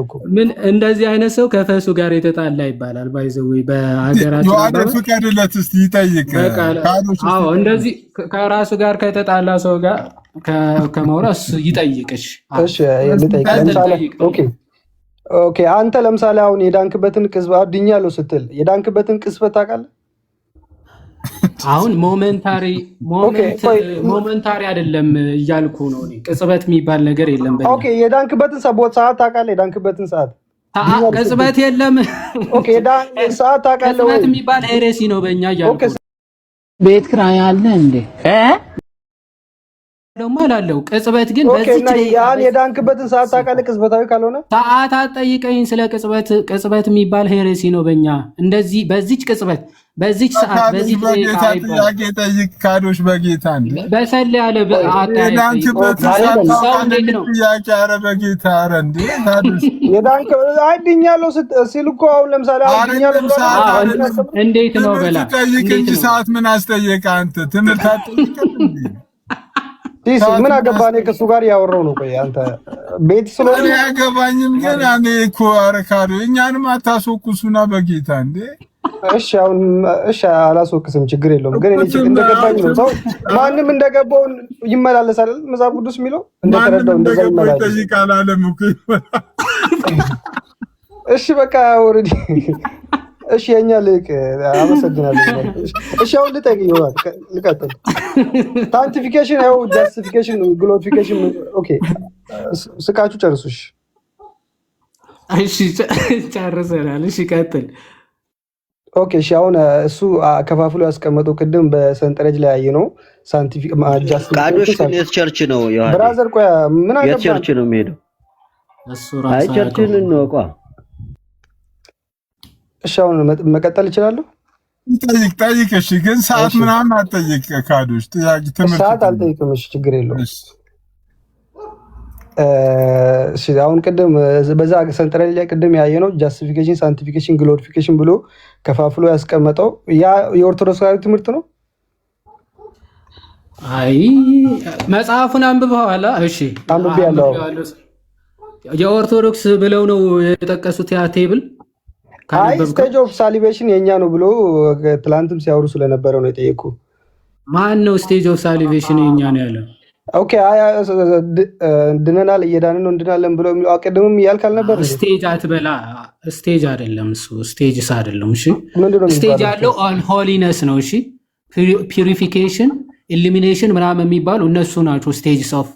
እኮ ምን እንደዚህ አይነት ሰው ከፈሱ ጋር የተጣላ ይባላል። ባይዘው በአገራችን ነው ፍቀድለት እስቲ ይጠይቅ። አዎ እንደዚህ ከራሱ ጋር ከተጣላ ሰው ጋር ከመውራስ ይጠይቅሽ። እሺ ልጠይቅ። ኦኬ አንተ ለምሳሌ አሁን የዳንክበትን ቅጽበት አድኛለሁ ስትል የዳንክበትን ቅጽበት ታውቃለህ? አሁን ሞመንታሪ አይደለም እያልኩ ነው እኔ። ቅጽበት የሚባል ነገር የለም። ኦኬ የዳንክበትን ሰዓት ታውቃለህ? የዳንክበትን ሰዓት ቅጽበት የለም። ኦኬ ሰዓት ታውቃለህ? ቅጽበት የሚባል ሄሬሲ ነው በእኛ እያልኩ። ቤት ኪራይ አለ እንዴ? ደግሞ አላለው። ቅጽበት ግን በዚህ ያን የዳንክበትን ሰዓት ታውቃለህ? ቅጽበታዊ ካልሆነ ሰዓት አትጠይቀኝ ስለ ቅጽበት። ቅጽበት የሚባል ሄሬሲ ነው በእኛ። እንደዚህ በዚች ቅጽበት በዚች ሰዓት በዚህ ጥያቄ ጠይቅ። ካዶሽ በጌታ እንዴ በሰል ያለ የዳንክበት ጥያቄ ኧረ በጌታ ኧረ እንዴ ካዶሽ የዳንክ አይድኛለሁ ሲል እኮ አሁን ለምሳሌ እንዴት ነው በላ ጠይቅ እንጂ ሰዓት ምን አስጠየቀ አንተ? ትምህርት አትጠይቅም እንዴ? ምን አገባኔ ከሱ ጋር ያወራው ነው። ቆይ አንተ ቤት ስለሆነ ያገባኝም ግን እኔ እኮ ኧረ ካዶሽ እኛንም አታስወቅሱና በጌታ እንዴ። እሺ አሁን እሺ አላስወቅስም፣ ችግር የለውም። ግን እኔ እንደገባኝ ነው ሰው ማንም እንደገባው ይመላለሳል መጽሐፍ ቅዱስ የሚለው እንደተረዳው እንደዛ ይመላለሳል። ይጠይቃል አለም እኮ። እሺ በቃ ኦሬዲ እሺ የኛ ልቅ አመሰግናለሁ። እሺ አሁን ልጠይቅ ይሆናል ልቀጥል። ሳንቲፊኬሽን ያው ጃስቲፊኬሽን ግሎሪፊኬሽን ኦኬ ስቃችሁ ጨርሱሽ። እሺ ጨርሰናል። እሺ ቀጥል። ኦኬ እሺ አሁን እሱ ከፋፍሎ ያስቀመጠው ቅድም በሰንጠረዥ ላይ ያየ ነው ሳንቲፊክ ቃዶሽ የት ቸርች ነው ይዋል ብራዘር? ቆያ ምን አገባ? የት ቸርች ነው የሚሄደው? እሱ ራሱ አይ ቸርችን ነው ቆ እሺ አሁን መቀጠል እችላለሁ? ጠይቅ። እሺ ግን ሰዓት ምናምን አትጠይቅ ካዶሽ። ጥያቄ ትምህርት ሰዓት አልጠይቅም። እሺ ችግር የለውም። እሺ አሁን ቅድም በዛ ሰንጠረዥ ላይ ቅድም ያየ ነው ጃስቲፊኬሽን፣ ሳንቲፊኬሽን፣ ግሎሪፊኬሽን ብሎ ከፋፍሎ ያስቀመጠው ያ የኦርቶዶክሳዊ ትምህርት ነው። አይ መጽሐፉን አንብበዋል? እሺ አንብቤያለሁ። የኦርቶዶክስ ብለው ነው የጠቀሱት ያ ቴብል አይ ስቴጅ ኦፍ ሳሊቬሽን የኛ ነው ብሎ ትላንትም ሲያወሩ ስለነበረው ነው የጠየቁ። ማን ነው ስቴጅ ኦፍ ሳሊቬሽን የኛ ነው ያለው? ኦኬ አይ ድነናል እየዳንን ነው እንድናለን ብሎ አቀደምም ያልካል ነበር። ስቴጅ አትበላ። ስቴጅ አይደለም እሱ፣ ስቴጅስ አይደለም። እሺ ስቴጅ ያለው ኦን ሆሊነስ ነው። እሺ ፒዩሪፊኬሽን፣ ኢሊሚኔሽን ምናምን የሚባሉ እነሱ ናቸው ስቴጅስ ኦፍ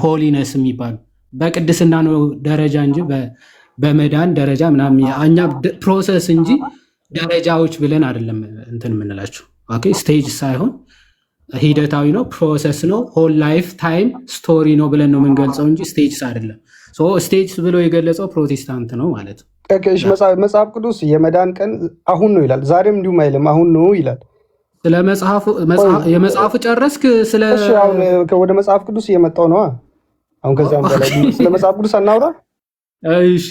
ሆሊነስ የሚባሉ። በቅድስና ነው ደረጃ እንጂ በመዳን ደረጃ ምናምን እኛ ፕሮሰስ እንጂ ደረጃዎች ብለን አይደለም እንትን የምንላቸው። ኦኬ ስቴጅ ሳይሆን ሂደታዊ ነው፣ ፕሮሰስ ነው፣ ሆል ላይፍ ታይም ስቶሪ ነው ብለን ነው የምንገልጸው እንጂ ስቴጅስ አይደለም። ስቴጅስ ብሎ የገለጸው ፕሮቴስታንት ነው ማለት ነው። መጽሐፍ ቅዱስ የመዳን ቀን አሁን ነው ይላል። ዛሬም እንዲሁም አይልም አሁን ነው ይላል። ስለ የመጽሐፉ ጨረስክ? ወደ መጽሐፍ ቅዱስ እየመጣው ነው አሁን። ከዛም በላይ ስለ መጽሐፍ ቅዱስ አናውራ። እሺ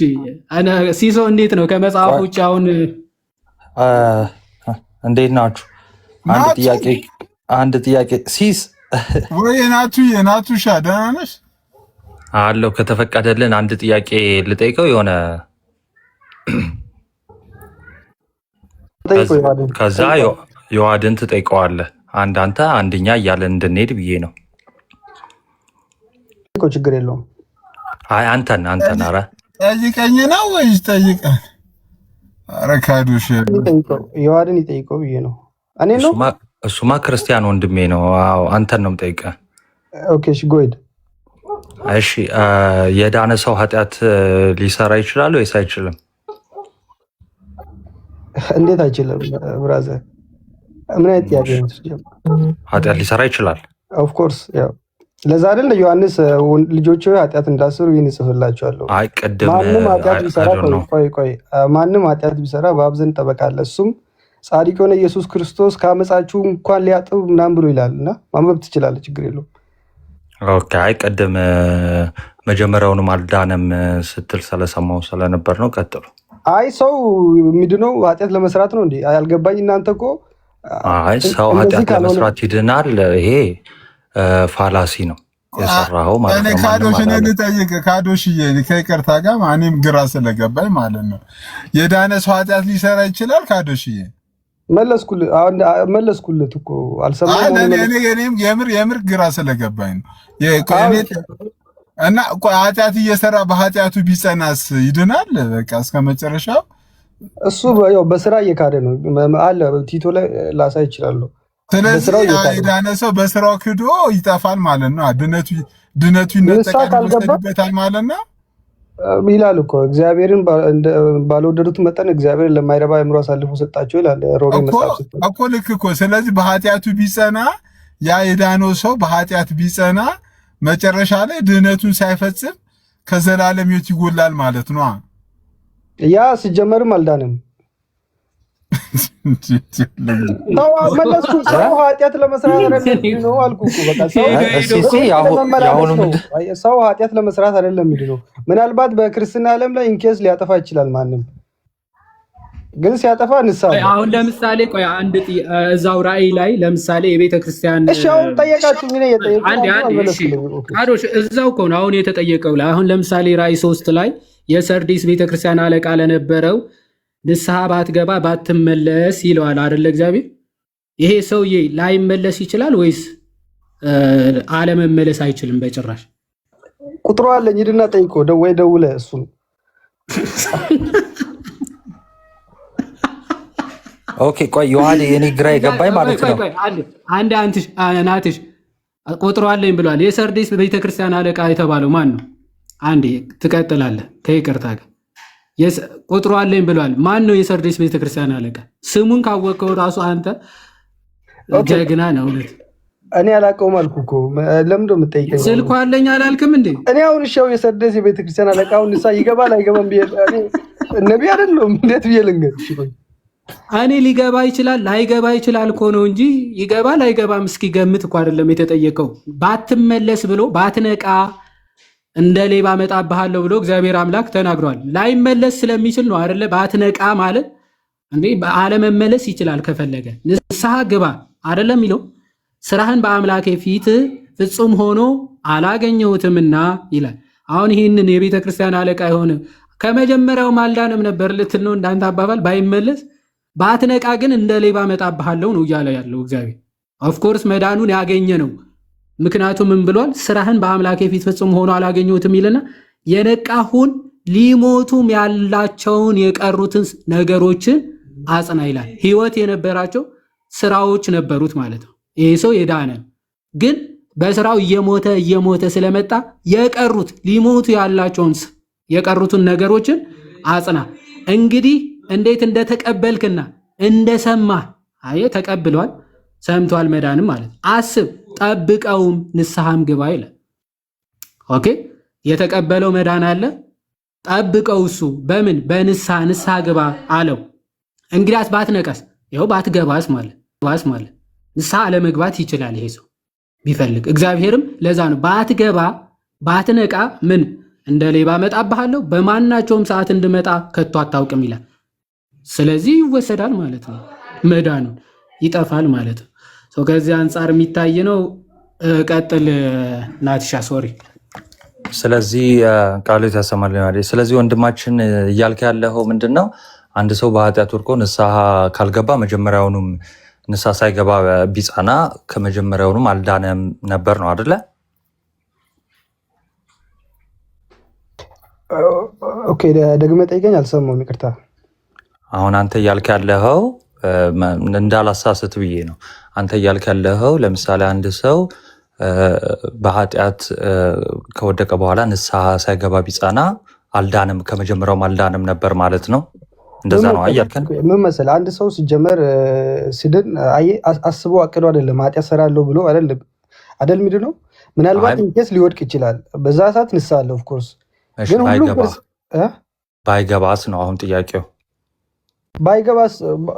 ሲሶ እንዴት ነው ከመጽሐፉ ውጭ? አሁን እንዴት ናችሁ? አንድ ጥያቄ ሲስ ወይ የናቱ ሻ ደህና ነሽ? አለው ከተፈቀደልን አንድ ጥያቄ ልጠይቀው የሆነ ከዛ የዋድን ትጠይቀዋለህ። አንተ አንደኛ እያለን እንድንሄድ ብዬ ነው። ችግር የለውም። አይ አንተን ኧረ ጠይቀኝ ነው ወይስ ጠይቀን? ኧረ ካዶሽ የዋድን ይጠይቀው ብዬ ነው። እኔ ነው እሱማ ክርስቲያን ወንድሜ ነው። አዎ አንተን ነው የምጠይቀህ። ኦኬ እሺ ጎይድ። እሺ የዳነ ሰው ኃጢአት ሊሰራ ይችላል ወይስ አይችልም? እንዴት አይችልም ብራዘር? ምን አይነት ጥያቄ ነው? ኃጢአት ሊሰራ ይችላል። ኦፍ ኮርስ ያው ለዛ አይደል ዮሐንስ ልጆች ኃጢአት እንዳሰሩ ይህን እጽፍላችኋለሁ። አይ ቅድም ማንም ኃጢአት ቢሰራ ማንም ኃጢአት ቢሰራ በአብ ዘንድ ጠበቃ አለ፣ እሱም ጻድቅ የሆነ ኢየሱስ ክርስቶስ ከአመፃችሁ እንኳን ሊያጥብ ምናምን ብሎ ይላል እና ማንበብ ትችላለህ፣ ችግር የለውም። ኦኬ አይ ቅድም መጀመሪያውንም አልዳነም ስትል ስለሰማው ስለነበር ነው። ቀጥሉ። አይ ሰው የሚድነው ኃጢአት ለመስራት ነው እንዴ? አልገባኝ። እናንተ እኮ አይ ሰው ኃጢአት ለመስራት ይድናል፣ ይሄ ፋላሲ ነው የሰራኸው ማለት ነው። ካዶሽን ልጠይቅ ካዶሽዬ፣ ከይቅርታ ጋር እኔም ግራ ስለገባኝ ማለት ነው። የዳነ ሰው ኃጢአት ሊሰራ ይችላል ካዶሽዬ? መለስኩልት እኮ አልሰማህም? እኔም የምር ግራ ስለገባኝ ነው። እና ኃጢአት እየሰራ በኃጢአቱ ቢጸናስ ይድናል በቃ እስከ መጨረሻው? እሱ ያው በስራ እየካደ ነው አለ። ቲቶ ላይ ላሳይ ይችላል። ስለዚህ የዳነ ሰው በስራው ክዶ ይጠፋል ማለት ነው። ድነቱ ይነጠቃል ማለት ነው ይላል እኮ። እግዚአብሔርን ባልወደዱት መጠን እግዚአብሔር ለማይረባ አእምሮ አሳልፎ ሰጣቸው ይላል ሮሜ መጽሐፍ እኮ። ልክ እኮ። ስለዚህ በኃጢአቱ ቢጸና ያ የዳነው ሰው በኃጢአት ቢጸና መጨረሻ ላይ ድህነቱን ሳይፈጽም ከዘላለም ሕይወት ይጎላል ማለት ነው። ያ ሲጀመርም አልዳንም። ሰው ኃጢአት ለመስራት ነው አልኩ እኮ። በቃ ሰው ኃጢአት ለመስራት አይደለም ነው። ምናልባት በክርስትና ዓለም ላይ ኢንኬስ ሊያጠፋ ይችላል ማንም፣ ግን ሲያጠፋ ንስሐ። አሁን ለምሳሌ ቆይ አንድ እዛው ራእይ ላይ ለምሳሌ የቤተ ክርስቲያን እሺ፣ አሁን ጠየቃችሁ ምን ቃዶሽ እዛው እኮ ነው አሁን የተጠየቀው ላይ። አሁን ለምሳሌ ራእይ 3 ላይ የሰርዲስ ቤተ ክርስቲያን አለቃ ለነበረው ንስሐ ባትገባ ባትመለስ ይለዋል አይደለ እግዚአብሔር። ይሄ ሰውዬ ላይመለስ ይችላል ወይስ አለመመለስ አይችልም በጭራሽ? ቁጥሩ አለኝ ሂድና ጠይቆ ወይ ደውለህ እሱን። ኦኬ ቆይ ዮሐንስ የኔ ግራ የገባኝ ማለት ነው። አንድ ናትሽ ቁጥሩ አለኝ ብሏል። የሰርዲስ ቤተክርስቲያን አለቃ የተባለው ማን ነው? አንዴ ትቀጥላለህ ከይቅርታ ጋር። ቁጥሩ አለኝ ብሏል። ማን ነው የሰርዲስ ቤተክርስቲያን አለቃ? ስሙን ካወቀው ራሱ አንተ ጀግና ነው። እውነት እኔ አላውቀውም አልኩ እኮ። ለምን ነው የምጠይቀኝ? ስልኩ አለኝ አላልክም እንዴ? እኔ አሁን እሺ የሰርዲስ የቤተክርስቲያን አለቃውን ንስሐ ይገባል አይገባም ብዬ ነቢ አይደለሁም እንዴት ብዬ ልንገር? እኔ ሊገባ ይችላል ላይገባ ይችላል እኮ ነው እንጂ ይገባል አይገባም እስኪገምት እኮ አይደለም የተጠየቀው። ባትመለስ ብሎ ባትነቃ እንደ ሌባ እመጣብሃለሁ ብሎ እግዚአብሔር አምላክ ተናግሯል። ላይመለስ ስለሚችል ነው አይደለ? ባትነቃ ማለት እንዴ አለመመለስ ይችላል ከፈለገ። ንስሐ ግባ አይደለም የሚለው። ስራህን በአምላኬ ፊት ፍጹም ሆኖ አላገኘሁትምና ይላል። አሁን ይህንን የቤተ ክርስቲያን አለቃ የሆነ ከመጀመሪያው አልዳነም ነበር ልትል ነው እንዳንተ አባባል ባይመለስ ባትነቃ ግን እንደ ሌባ መጣብሃለሁ ነው እያለ ያለው እግዚአብሔር። ኦፍኮርስ መዳኑን ያገኘ ነው። ምክንያቱም ምን ብሏል? ስራህን በአምላኬ ፊት ፍጹም ሆኖ አላገኘሁትም ይልና የነቃሁን ሊሞቱም ያላቸውን የቀሩትን ነገሮችን አጽና ይላል። ህይወት የነበራቸው ስራዎች ነበሩት ማለት ነው። ይሄ ሰው የዳነ ግን በስራው እየሞተ ስለመጣ የቀሩት ሊሞቱ ያላቸውን የቀሩትን ነገሮችን አጽና። እንግዲህ እንዴት እንደተቀበልክና እንደሰማህ አየ ተቀብሏል፣ ሰምቷል መዳንም ማለት አስብ፣ ጠብቀውም ንስሐም ግባ ይላል። ኦኬ የተቀበለው መዳን አለ፣ ጠብቀው እሱ በምን በንስሐ ግባ አለው። እንግዲያስ ባትነቀስ ይኸው ባትገባስ ማለት ንስሐ አለመግባት ይችላል ይሄ ሰው ቢፈልግ። እግዚአብሔርም ለዛ ነው ባትገባ ባትነቃ ምን እንደ ሌባ መጣብሃለሁ በማናቸውም ሰዓት እንድመጣ ከቶ አታውቅም ይላል። ስለዚህ ይወሰዳል ማለት ነው፣ መዳኑን ይጠፋል ማለት ነው። ሰው ከዚህ አንጻር የሚታይ ነው። ቀጥል ናትሻ ሶሪ። ስለዚህ ቃሉ ያሰማል ማለት ስለዚህ ወንድማችን እያልክ ያለው ምንድነው? አንድ ሰው በኃጢአት ወድቆ ንስሐ ካልገባ መጀመሪያውኑም ንስሐ ሳይገባ ቢጻና ከመጀመሪያውኑም አልዳነም ነበር ነው አይደለ? ኦኬ ደግመህ ጠይቀኝ፣ አልሰማሁም፣ ይቅርታ። አሁን አንተ እያልክ ያለው እንዳላሳስት ብዬ ነው። አንተ እያልክ ያለው ለምሳሌ አንድ ሰው በኃጢአት ከወደቀ በኋላ ንስሐ ሳይገባ ቢጻና አልዳንም፣ ከመጀመሪያውም አልዳንም ነበር ማለት ነው። እንደዛ ነው አያልከን። ምን መሰለህ አንድ ሰው ሲጀመር ሲድን አስቦ አቅዶ አይደለም ኃጢአት ሰራለሁ ብሎ አይደል ምንድን ነው። ምናልባት ኢንኬስ ሊወድቅ ይችላል፣ በዛ ሰዓት ንስሐ አለ ኦፍ ኮርስ። ግን ሁሉ ባይገባስ ነው አሁን ጥያቄው። ባይገባስ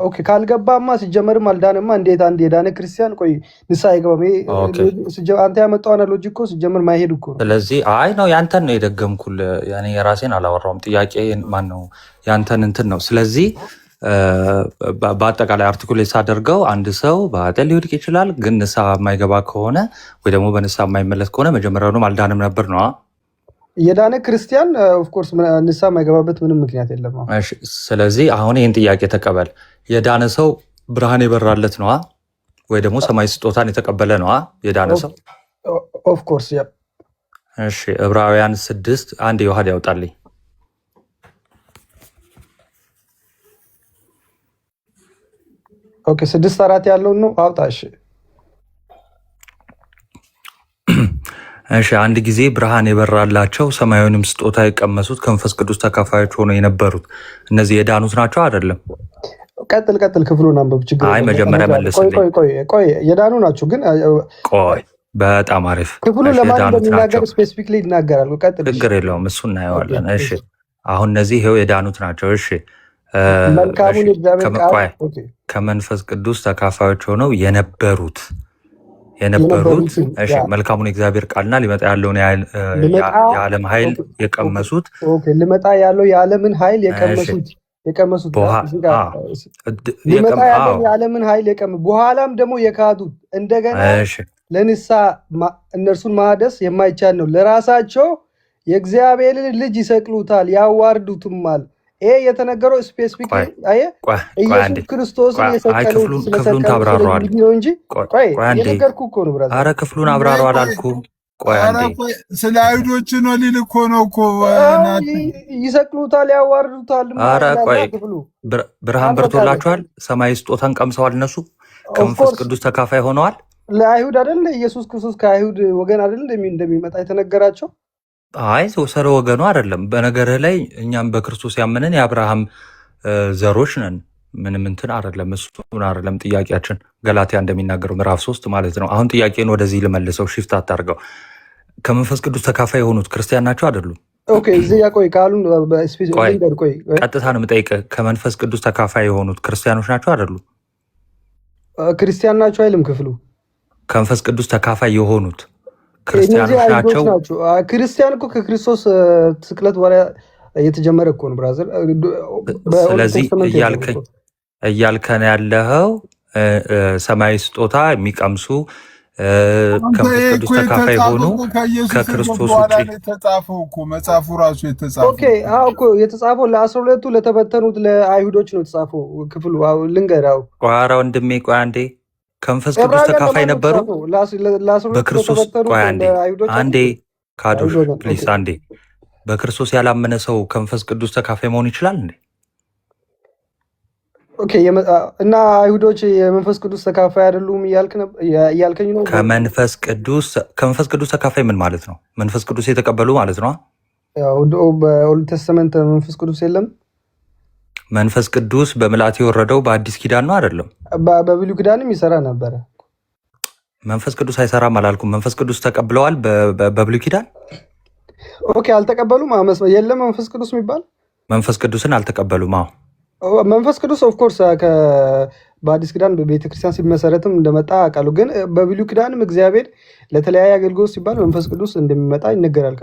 ኦኬ። ካልገባማ ሲጀመርም አልዳንማ። እንዴት አንድ የዳነ ክርስቲያን ቆይ ንስሐ አይገባም? አንተ ያመጣው አናሎጂ እኮ ሲጀመር ማይሄድ እኮ ነው። ስለዚህ አይ ነው ያንተን ነው የደገምኩል። ያኔ የራሴን አላወራውም። ጥያቄ ማን ነው ያንተን እንትን ነው። ስለዚህ በአጠቃላይ አርቲኩሌት ሳደርገው አንድ ሰው በኃጢአት ሊወድቅ ይችላል፣ ግን ንስሐ የማይገባ ከሆነ ወይ ደግሞ በንስሐ የማይመለስ ከሆነ መጀመሪያውንም አልዳንም ነበር ነው። የዳነ ክርስቲያን ኦፍኮርስ ንስሐ የማይገባበት ምንም ምክንያት የለም። ስለዚህ አሁን ይህን ጥያቄ ተቀበል። የዳነ ሰው ብርሃን የበራለት ነዋ፣ ወይ ደግሞ ሰማይ ስጦታን የተቀበለ ነዋ የዳነ ሰው ኦፍኮርስ። እሺ ዕብራውያን 6 አንድ የውሃድ ያውጣልኝ። ኦኬ 6:4 ያለውን ነው አውጣሽ። እሺ አንድ ጊዜ ብርሃን የበራላቸው ሰማያዊንም ስጦታ የቀመሱት ከመንፈስ ቅዱስ ተካፋዮች ሆነው የነበሩት እነዚህ የዳኑት ናቸው አይደለም? ቀጥል ክፍሉን አንብብ። ችግር አይ መጀመሪያ መልስልኝ። ቆይ የዳኑ ናቸው ግን ቆይ በጣም አሪፍ ክፍሉ ለማን እንደሚናገር ስፔሲፊክሊ ይናገራል። ቀጥል። ችግር የለውም እሱ እናየዋለን። እሺ አሁን እነዚህ ይሄው የዳኑት ናቸው። እሺ መልካሙን እግዚአብሔር ቃል ከመንፈስ ቅዱስ ተካፋዮች ሆነው የነበሩት እሺ መልካሙን የእግዚአብሔር ቃልና ሊመጣ ያለውን የዓለም ኃይል የቀመሱት ሊመጣ ያለው የዓለምን ኃይል የቀመሱት ሊመጣ ያለው የዓለምን ኃይል በኋላም ደግሞ የካዱት እንደገና ለንስሐ እነርሱን ማደስ የማይቻል ነው። ለራሳቸው የእግዚአብሔርን ልጅ ይሰቅሉታል ያዋርዱትማል። ይሄ የተነገረው ስፔሲፊክ ኢየሱስ ክርስቶስን የሰቀሉት ክፍሉን ታብራራዋል እንጂ የነገርኩህ እኮ ነው። ኧረ ክፍሉን አብራራው አላልኩም። ቆይ አንዴ ስለ አይሁዶች ነው ሊል እኮ ነው እኮ ይሰቅሉታል ያዋርዱታል። ኧረ ቆይ ብርሃን በርቶላቸዋል፣ ሰማያዊ ስጦታን ቀምሰዋል፣ እነሱ ከመንፈስ ቅዱስ ተካፋይ ሆነዋል። ለአይሁድ አይደል ኢየሱስ ክርስቶስ ከአይሁድ ወገን አይደል እንደሚመጣ የተነገራቸው? አይ ሰረ ወገኑ አይደለም። በነገርህ ላይ እኛም በክርስቶስ ያመንን የአብርሃም ዘሮች ነን። ምንም እንትን አይደለም። እሱ አይደለም ጥያቄያችን። ገላትያ እንደሚናገረው ምዕራፍ 3 ማለት ነው። አሁን ጥያቄን ወደዚህ ልመልሰው፣ ሽፍት አታርገው። ከመንፈስ ቅዱስ ተካፋይ የሆኑት ክርስቲያን ናቸው አይደሉም? ኦኬ እዚህ ያ ቆይ ቃሉን ቆይ ቀጥታ ነው የምጠይቅህ። ከመንፈስ ቅዱስ ተካፋይ የሆኑት ክርስቲያኖች ናቸው አይደሉም? ክርስቲያን ናቸው አይልም ክፍሉ። ከመንፈስ ቅዱስ ተካፋይ የሆኑት ክርስቲያኖች ናቸው። ክርስቲያን እኮ ከክርስቶስ ስቅለት በኋላ እየተጀመረ እኮ ነው ብራዘር። ስለዚህ እያልከን ያለኸው ሰማያዊ ስጦታ የሚቀምሱ ከመንፈስ ቅዱስ ተካፋይ ሆኑ ከክርስቶስ ውጪ የተጻፈው እኮ መጽሐፉ ራሱ የተጻፈው ኦኬ አዎ እኮ የተጻፈው ለ12ቱ ለተበተኑት ለአይሁዶች ነው የተጻፈው ክፍሉ። አዎ ልንገራው። ቆይ ኧረ ወንድሜ ቆይ አንዴ ከመንፈስ ቅዱስ ተካፋይ ነበሩ በክርስቶስ። ቆይ አንዴ ካዶሽ ፕሊስ አንዴ። በክርስቶስ ያላመነ ሰው ከመንፈስ ቅዱስ ተካፋይ መሆን ይችላል እንዴ? ኦኬ እና አይሁዶች የመንፈስ ቅዱስ ተካፋይ አይደሉም እያልከኝ ነው? ከመንፈስ ቅዱስ ተካፋይ ምን ማለት ነው? መንፈስ ቅዱስ የተቀበሉ ማለት ነው። ያው በኦልድ ተስተመንት መንፈስ ቅዱስ የለም። መንፈስ ቅዱስ በምልአት የወረደው በአዲስ ኪዳን ነው አይደለም? በብሉይ ኪዳንም ይሰራ ነበረ። መንፈስ ቅዱስ አይሰራም አላልኩም። መንፈስ ቅዱስ ተቀብለዋል በብሉይ ኪዳን። ኦኬ አልተቀበሉም። የለም መንፈስ ቅዱስ የሚባል መንፈስ ቅዱስን አልተቀበሉም። አዎ መንፈስ ቅዱስ ኦፍኮርስ በአዲስ ኪዳን በቤተክርስቲያን ሲመሰረትም እንደመጣ አውቃለሁ። ግን በብሉይ ኪዳንም እግዚአብሔር ለተለያየ አገልግሎት ሲባል መንፈስ ቅዱስ እንደሚመጣ ይነገራል።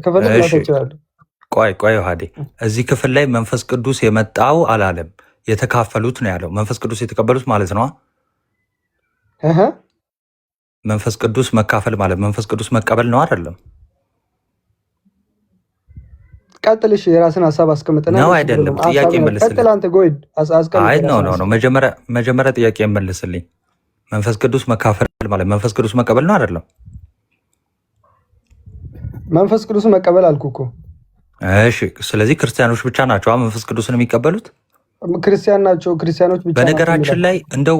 ከፈለግ ይችላል። ቆይ ዮሐዴ እዚህ ክፍል ላይ መንፈስ ቅዱስ የመጣው አላለም፣ የተካፈሉት ነው ያለው። መንፈስ ቅዱስ የተቀበሉት ማለት ነው። መንፈስ ቅዱስ መካፈል ማለት መንፈስ ቅዱስ መቀበል ነው አይደለም? ቀጥልሽ የራስን ሀሳብ አስቀምጠና ነው አይደለም? ጥያቄ መልስልኝ። ቀጥል አንተ ጎይድ አስቀምጥ። አይ ኖ መጀመሪያ ጥያቄ መልስልኝ። መንፈስ ቅዱስ መካፈል ማለት መንፈስ ቅዱስ መቀበል ነው አይደለም? መንፈስ ቅዱስ መቀበል አልኩ እኮ። እሺ ስለዚህ ክርስቲያኖች ብቻ ናቸው መንፈስ ቅዱስን የሚቀበሉት? ክርስቲያን ናቸው፣ ክርስቲያኖች ብቻ። በነገራችን ላይ እንደው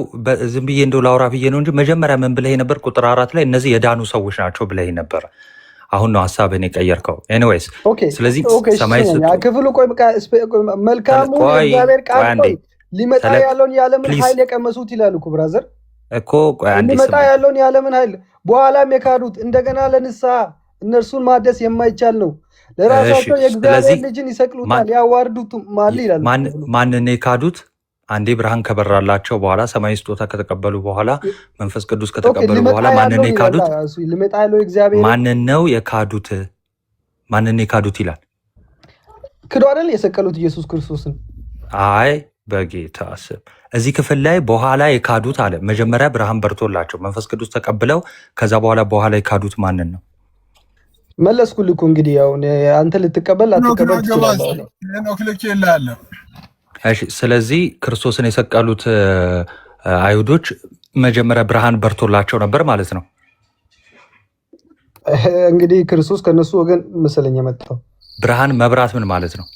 ዝም ብዬ እንደው ላውራ ብዬ ነው እንጂ መጀመሪያ ምን ብለህ ነበር? ቁጥር 4 ላይ እነዚህ የዳኑ ሰዎች ናቸው ብለህ ነበር። አሁን ነው ሀሳብህን የቀየርከው። ኤኒዌይስ ስለዚህ ሰማይ ክፍሉ መልካሙ የእግዚአብሔር ቃል ሊመጣ ያለውን የዓለምን ኃይል የቀመሱት ይላል እኮ ብራዘር እኮ ሊመጣ ያለውን የዓለምን ኃይል በኋላም የካዱት እንደገና ለንስሐ እነርሱን ማደስ የማይቻል ነው። ለራሳቸው የእግዚአብሔር ልጅን ይሰቅሉታል፣ ያዋርዱታል ይላል። ማንን የካዱት? አንዴ ብርሃን ከበራላቸው በኋላ ሰማያዊ ስጦታ ከተቀበሉ በኋላ መንፈስ ቅዱስ ከተቀበሉ በኋላ ማንን የካዱት? ማንን ነው የካዱት? ማንን የካዱት ይላል። ክዶ አይደል የሰቀሉት ኢየሱስ ክርስቶስን። አይ በጌታ ስም እዚህ ክፍል ላይ በኋላ የካዱት አለ። መጀመሪያ ብርሃን በርቶላቸው መንፈስ ቅዱስ ተቀብለው ከዛ በኋላ የካዱት ማንን ነው? መለስኩልህ እኮ እንግዲህ ያው አንተ ልትቀበል አትቀበል ትችላለህ። እሺ ስለዚህ ክርስቶስን የሰቀሉት አይሁዶች መጀመሪያ ብርሃን በርቶላቸው ነበር ማለት ነው። እንግዲህ ክርስቶስ ከነሱ ወገን መሰለኝ የመጣው። ብርሃን መብራት ምን ማለት ነው?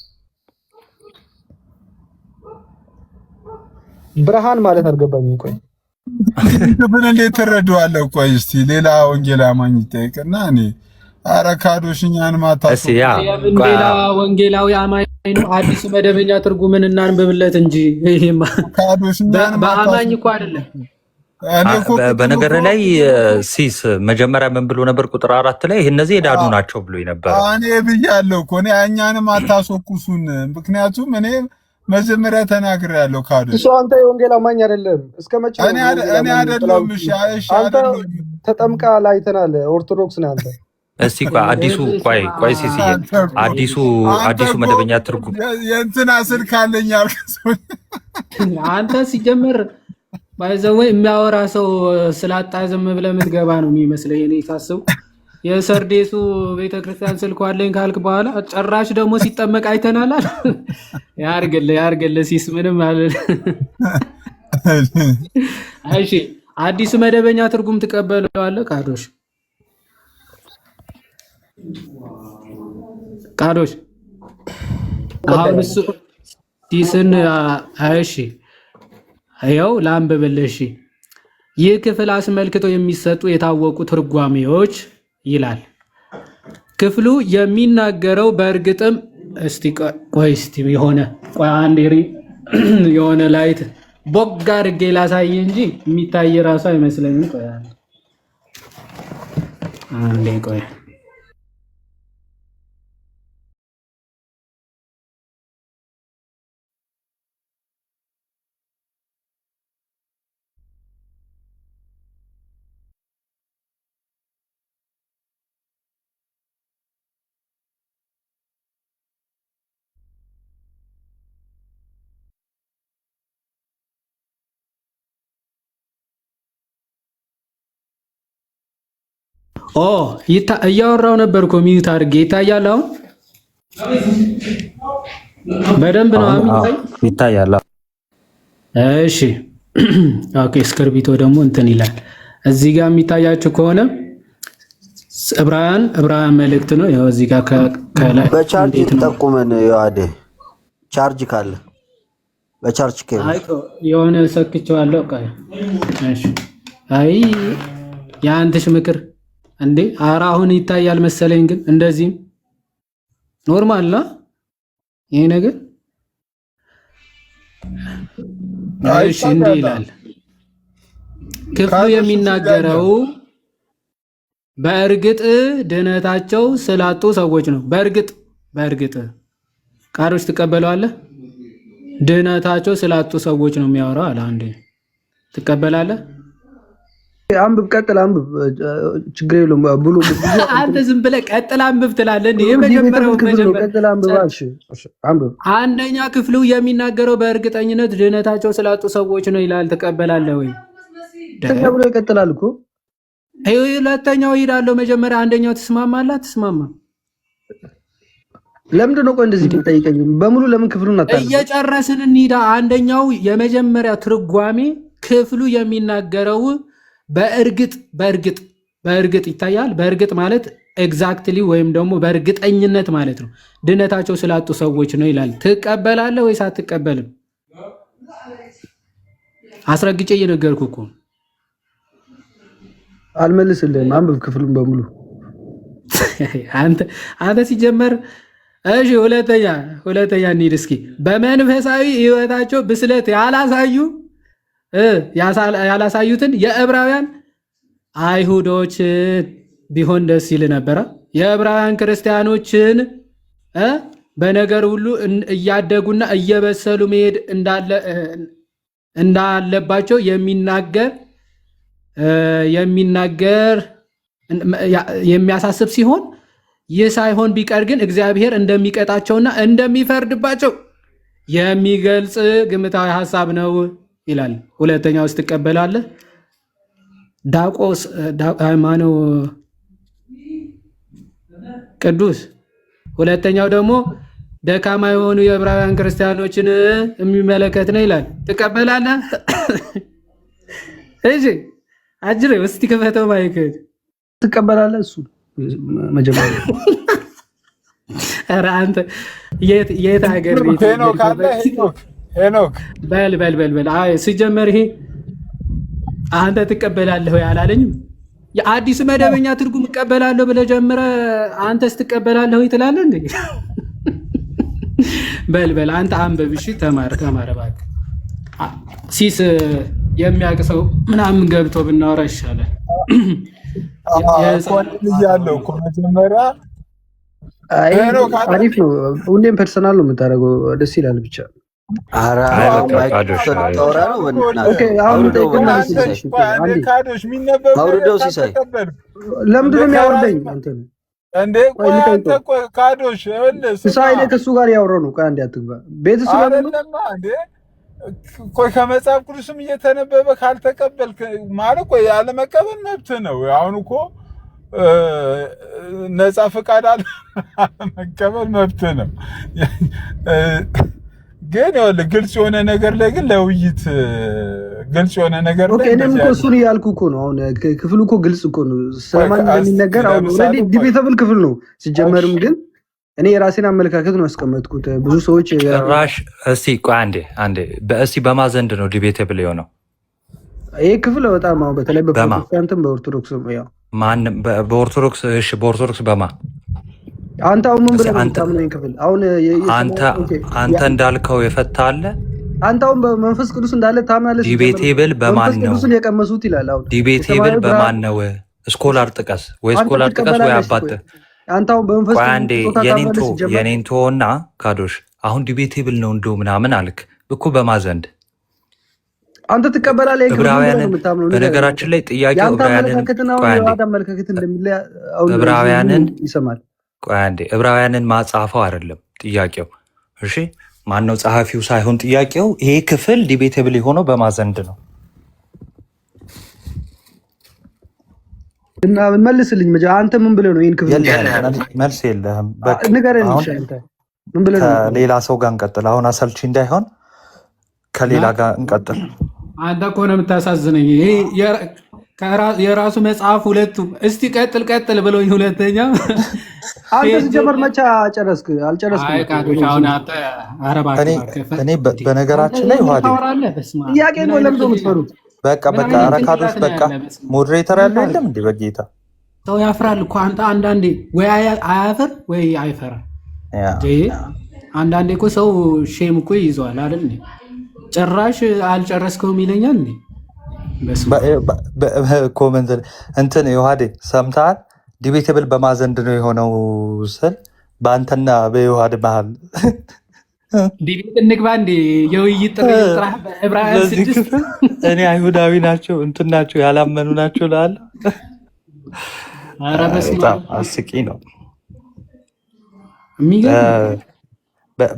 ብርሃን ማለት አልገባኝም። ቆይ ምን እንዴት ተረዳዋለሁ? ቆይ እስቲ ሌላ ወንጌል አማኝ ይጠይቅና እኔ አረካዶሽኛን ማታሱ ሌላ ወንጌላዊ አማኝ ነው። አዲስ መደበኛ ትርጉምን እናንብብለት እንጂ በአማኝ እኮ አይደለም። በነገር ላይ ሲስ መጀመሪያ ምን ብሎ ነበር? ቁጥር 4 ላይ እነዚህ የዳኑ ናቸው ብሎ ነበር። እኔ ብያለሁ እኮ እኔ እኛንም አታስወቅሱን። ምክንያቱም እኔ መጀመሪያ ተናግሬያለሁ። ካዶ እሱ አንተ የወንጌል አማኝ አይደለም። እስከመቼ እኔ አይደለም። እሺ አንተ ተጠምቃ ላይተናል። ኦርቶዶክስ ነህ አንተ። እስቲ ቆይ ሲሲ አዲሱ መደበኛ ትርጉም የእንትና ስልክ አለኝ አልከሰው አንተ ሲጀምር ባይዘው የሚያወራ ሰው ስላጣ ዝም ብለህ የምትገባ ነው የሚመስለኝ። እኔ ሳስብ የሰርዴሱ ቤተክርስቲያን ስልኩ አለኝ ካልክ በኋላ ጨራሽ ደግሞ ሲጠመቅ አይተናል። ያርግልህ ሲስ ምንም አለ። እሺ አዲስ መደበኛ ትርጉም ትቀበለዋለህ ካዶሽ? አሁን እሱ ሲስን እሺ ያው ላንብብልህ። ይህ ክፍል አስመልክተው የሚሰጡ የታወቁ ትርጓሜዎች ይላል። ክፍሉ የሚናገረው በእርግጥም የሆነ ላይት ቦግ አድርጌ ላሳይ እንጂ የሚታይ ራሱ አይመስለኝም። ቆይ እያወራው ነበር እኮ ሚዩት አድርጌ ይታያል። አሁን በደንብ ነው ይታያል። እሺ ኦኬ። እስክርቢቶ ደግሞ እንትን ይላል እዚህ ጋር የሚታያችሁ ከሆነ ዕብራውያን መልእክት ነው። ያው እዚህ ጋር ከላይ በቻርጅ ተጠቁመን ያደ ቻርጅ ካለ በቻርጅ የሆነ ሰክቼዋለሁ። እሺ አይ የአንተሽ ምክር እንዴ! ኧረ አሁን ይታያል መሰለኝ፣ ግን እንደዚህም ኖርማል ነው ይሄ ነገር። እሺ እንዲህ ይላል ክፍሉ የሚናገረው በእርግጥ ድህነታቸው ስላጡ ሰዎች ነው። በእርግጥ ቃሎች ትቀበለዋለህ? ድህነታቸው ስላጡ ሰዎች ነው የሚያወራው አለ። አንዴ ትቀበላለህ? አንብብ፣ ቀጥል፣ አንብብ፣ ችግር የለውም ብሎ አንተ ዝም ብለህ ቀጥል አንብብ ትላለህ እንዴ? የመጀመሪያው ቀጥል አንብብ። እሺ አንብብ። አንደኛ ክፍሉ የሚናገረው በእርግጠኝነት ድህነታቸው ስላጡ ሰዎች ነው ይላል። ትቀበላለህ ወይ? ብሎ ይቀጥላል እኮ ሁለተኛው ሄዳለሁ። መጀመሪያ አንደኛው ትስማማለህ? አትስማማ? ለምንድን ነው ቆይ እንደዚህ የምትጠይቀኝ? በሙሉ ለምን ክፍሉን አታልፍ? እየጨረስን እንሂዳ። አንደኛው የመጀመሪያ ትርጓሜ ክፍሉ የሚናገረው በእርግጥ ይታያል። በእርግጥ ማለት ኤግዛክትሊ ወይም ደግሞ በእርግጠኝነት ማለት ነው። ድህነታቸው ስላጡ ሰዎች ነው ይላል። ትቀበላለህ ወይስ አትቀበልም? አስረግጬ እየነገርኩ እኮ አልመልስልህም። አንብብ ክፍሉን በሙሉ አንተ ሲጀመር። እሺ ሁለተኛ እንሂድ እስኪ። በመንፈሳዊ ሕይወታቸው ብስለት ያላሳዩትን የዕብራውያን አይሁዶችን ቢሆን ደስ ይል ነበረ። የዕብራውያን ክርስቲያኖችን በነገር ሁሉ እያደጉና እየበሰሉ መሄድ እንዳለባቸው የሚያሳስብ ሲሆን ይህ ሳይሆን ቢቀር ግን እግዚአብሔር እንደሚቀጣቸውና እንደሚፈርድባቸው የሚገልጽ ግምታዊ ሐሳብ ነው ይላል። ሁለተኛው ውስጥ ትቀበላለህ? ማነው ቅዱስ። ሁለተኛው ደግሞ ደካማ የሆኑ የዕብራውያን ክርስቲያኖችን የሚመለከት ነው ይላል። ትቀበላለህ? እሺ አጅሬ እስቲ ከፈተው ማይክ ትቀበላለህ? እሱ መጀመሪያ ኧረ አንተ የት ሀገር ቤት ሄኖክ በል አይ ሲጀመር ይሄ አንተ ትቀበላለህ ወይ አላለኝም። የአዲስ መደበኛ ትርጉም እቀበላለሁ ብለህ ጀምረህ አንተስ ትቀበላለህ ወይ ትላለህ እንዴ? በል አንተ አንብብ እሺ። ተማር እባክህ። ሲስ የሚያውቅ ሰው ምናምን ገብቶ ብናወራ ይሻላል። ያለው እኮ መጀመሪያ አሪፍ ነው። ሁሌም ፐርሰናል ነው የምታደርገው፣ ደስ ይላል ብቻ። ለምንድን ነው የሚያወርደኝ? ካዶሽ ሳይኔ ከእሱ ጋር ያወራው ነው። አንዴ አትግባ ቤት ቆይ ከመጽሐፍ ቅዱስም እየተነበበ ካልተቀበልክ ማለት ቆይ ያለመቀበል መብት ነው። አሁን እኮ ነፃ ፈቃድ አለመቀበል መብት ነው። ግን ይኸውልህ ግልጽ የሆነ ነገር ላይ ግን ለውይይት ግልጽ የሆነ ነገር ላይ እኔም እኮ እሱን እያልኩ እኮ ነው። አሁን ክፍሉ እኮ ግልጽ እኮ ነው። ስለማን እንደሚነገር አሁን ኦልሬዲ ዲቤተብል ክፍል ነው ሲጀመርም። ግን እኔ የራሴን አመለካከት ነው ያስቀመጥኩት። ብዙ ሰዎች ራሽ እስቲ ቆይ አንዴ በእስቲ በማዘንድ ነው ዲቤተብል የሆነው ይሄ ክፍል በጣም አሁን በተለይ በፕሮቴስታንትም በኦርቶዶክስም ያው ማንም በኦርቶዶክስ እሺ፣ በኦርቶዶክስ በማ አንተ አሁን ምን ብለህ የምታምነኝ ክፍል አሁን አንተ እንዳልከው የፈታ አለ። አንተ አሁን በመንፈስ ቅዱስ እንዳለ ታምናለህ። ዲቤቴብል በማን ነው? ቅዱስን የቀመሱት ይላል። አሁን ዲቤቴብል በማን ነው? ስኮላር ጥቀስ ወይ ስኮላር ጥቀስ ወይ አባት። አንተ አሁን በመንፈስ ቅዱስ የኔንቶ እና ካዶሽ አሁን ዲቤቴብል ነው እንደው ምናምን አልክ እኮ በማዘንድ አንተ ትቀበላለህ። በነገራችን ላይ ጥያቄው ዕብራውያንን ይሰማል። ቆይ አንዴ ዕብራውያንን ማጻፈው አይደለም ጥያቄው። እሺ ማን ነው ጸሐፊው ሳይሆን ጥያቄው ይሄ ክፍል ዲቤቴብል የሆነው በማዘንድ ነው። እና መልስልኝ አንተ ምን ብለህ ነው ይሄን ክፍል መልስ የለህም። በቃ ንገረኝ። እሺ አንተ ምን ብለህ ነው? ከሌላ ሰው ጋር እንቀጥል። አሁን አሰልቺ እንዳይሆን ከሌላ ጋር እንቀጥል። አንተ እኮ ነው የምታሳዝነኝ። ይሄ የራሱ መጽሐፍ ሁለቱም እስቲ ቀጥል ብሎኝ ሁለተኛ አንተ ሲጀመር መቻ ጨረስክ? አልጨረስክም። እኔ በነገራችን ላይ ጥያቄ ነው ለምንድን ነው የምትፈሩት? በቃ አረካዶች በቃ ሞዴሬተር ያለው የለም እንዴ? በጌታ ሰው ያፍራል እኮ አንተ አንዳንዴ ወይ አያፍር ወይ አይፈራ። አንዳንዴ እኮ ሰው ሼም እኮ ይይዘዋል አይደል? ጭራሽ አልጨረስከውም ይለኛል እንዴ? ኮመንት እንትን ዮሐዴ ሰምተሃል? ዲቤቴብል በማዘንድ ነው የሆነው ስል በአንተና በዮሐዴ መሀል ዲቤት እንግባ እንዴ? የውይይት ጥሪ ጥራ በዕብራውያን 6 እኔ አይሁዳዊ ናቸው እንትን ናቸው ያላመኑ ናቸው ላለ በጣም አስቂ ነው።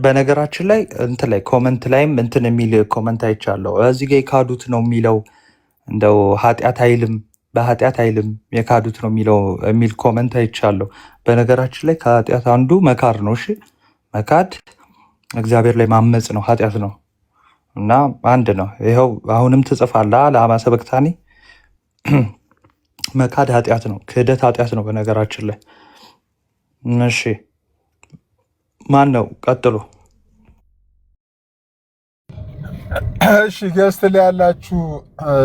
በነገራችን ላይ እንትን ላይ ኮመንት ላይም እንትን የሚል ኮመንት አይቻለሁ። እዚህ ጋ የካዱት ነው የሚለው እንደው ኃጢአት አይልም በኃጢአት አይልም የካዱት ነው የሚል ኮመንት አይቻለሁ። በነገራችን ላይ ከኃጢአት አንዱ መካድ ነው። እሺ መካድ እግዚአብሔር ላይ ማመፅ ነው፣ ኃጢአት ነው እና አንድ ነው። ይኸው አሁንም ትጽፋለህ ለአማ ሰበክታኒ መካድ ኃጢአት ነው፣ ክህደት ኃጢአት ነው በነገራችን ላይ። እሺ ማን ነው? ቀጥሉ። እሺ ገስት ላይ ያላችሁ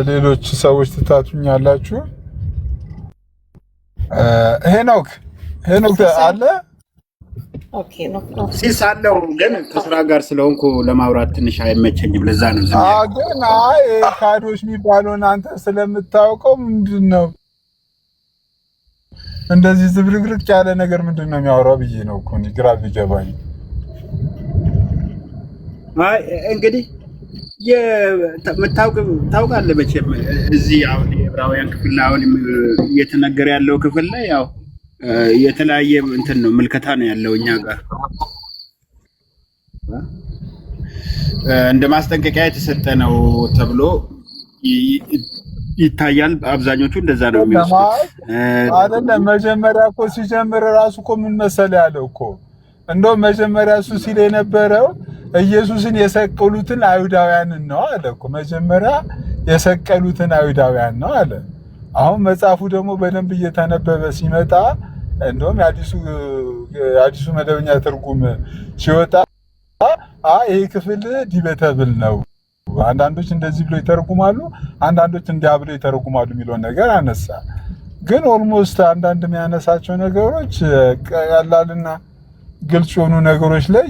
ሌሎች ሰዎች ትታቱኛላችሁ። ሄኖክ አለ ሲስ አለው ግን ከስራ ጋር ስለሆንኩ ለማውራት ትንሽ አይመቸኝም። ለዛ ነው ግን ካዶች የሚባለውን አንተ ስለምታውቀው ምንድን ነው እንደዚህ ዝብርቅርቅ ያለ ነገር ምንድን ነው የሚያወራው ብዬ ነው እኮ እኔ ግራ ቢገባኝ። አይ እንግዲህ ታውቃለህ መቼም እዚህ አሁን የዕብራውያን ክፍል አሁን እየተነገረ ያለው ክፍል ላይ ያው የተለያየ እንትን ነው ምልከታ ነው ያለው እኛ ጋር እንደ ማስጠንቀቂያ የተሰጠ ነው ተብሎ ይታያል። አብዛኞቹ እንደዛ ነው የሚወስዱት አይደለም። መጀመሪያ እኮ ሲጀምር ራሱ እኮ ምን መሰለህ ያለው እኮ እንደው መጀመሪያ እሱ ሲል የነበረው ኢየሱስን የሰቀሉትን አይሁዳውያንን ነው አለ እኮ። መጀመሪያ የሰቀሉትን አይሁዳውያን ነው አለ። አሁን መጽሐፉ ደግሞ በደንብ እየተነበበ ሲመጣ እንደውም የአዲሱ መደበኛ ትርጉም ሲወጣ ይሄ ክፍል ዲቤተብል ነው፣ አንዳንዶች እንደዚህ ብሎ ይተረጉማሉ፣ አንዳንዶች እንዲያ ብሎ ይተረጉማሉ የሚለውን ነገር አነሳ። ግን ኦልሞስት አንዳንድ የሚያነሳቸው ነገሮች ቀላልና ግልጽ የሆኑ ነገሮች ላይ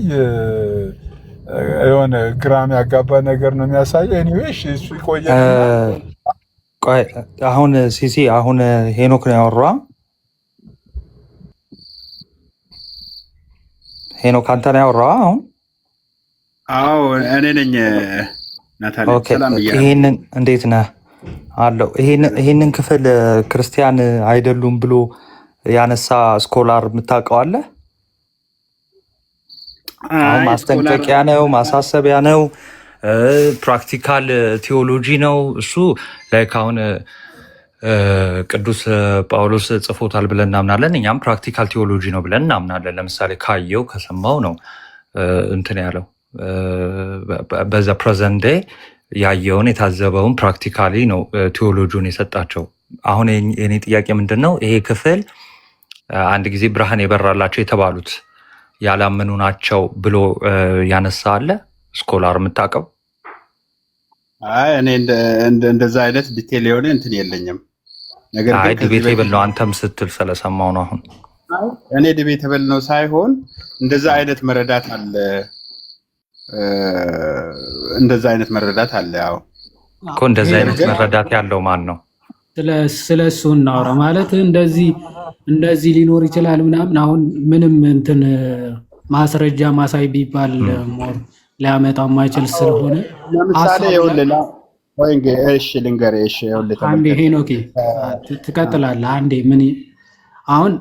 የሆነ ግራም ያጋባ ነገር ነው የሚያሳየው። ኤኒዌይስ እሱ ይቆየና አሁን ሲሲ አሁን ሄኖክ ነው ያወራ። ሄኖክ አንተ ነው ያወራ አሁን? አዎ እኔ ነኝ። ናታን ሰላም ይያል። ይሄንን እንዴት ነህ አለው። ይሄንን ክፍል ክርስቲያን አይደሉም ብሎ ያነሳ ስኮላር የምታውቀው አለ? አሁን ማስጠንቀቂያ ነው፣ ማሳሰቢያ ነው፣ ፕራክቲካል ቴዎሎጂ ነው። እሱ ላይክ አሁን ቅዱስ ጳውሎስ ጽፎታል ብለን እናምናለን። እኛም ፕራክቲካል ቴዎሎጂ ነው ብለን እናምናለን። ለምሳሌ ካየው ከሰማው ነው እንትን ያለው በዛ ፕሬዘንት ዴይ ያየውን የታዘበውን ፕራክቲካሊ ነው ቴዎሎጂውን የሰጣቸው። አሁን የኔ ጥያቄ ምንድን ነው፣ ይሄ ክፍል አንድ ጊዜ ብርሃን የበራላቸው የተባሉት ያላመኑ ናቸው ብሎ ያነሳ አለ ስኮላር የምታውቀው? አይ እኔ እንደዛ አይነት ዲቴል የሆነ እንትን የለኝም። ነገር ግን ዲቤቴብል ነው አንተም ስትል ስለሰማው ነው። አሁን እኔ ዲቤቴብል ነው ሳይሆን እንደዛ አይነት መረዳት አለ፣ እንደዛ አይነት መረዳት አለ። ያው እኮ እንደዛ አይነት መረዳት ያለው ማን ነው? ስለ እሱ እናውራ ማለት እንደዚህ ሊኖር ይችላል ምናምን። አሁን ምንም እንትን ማስረጃ ማሳይ ቢባል ሞር ሊያመጣ የማይችል ስለሆነ ለምሳሌ እሺ ልንገርህ። እሺ አንዴ ሄኖኬ ትቀጥላለህ። አንዴ ምን አሁን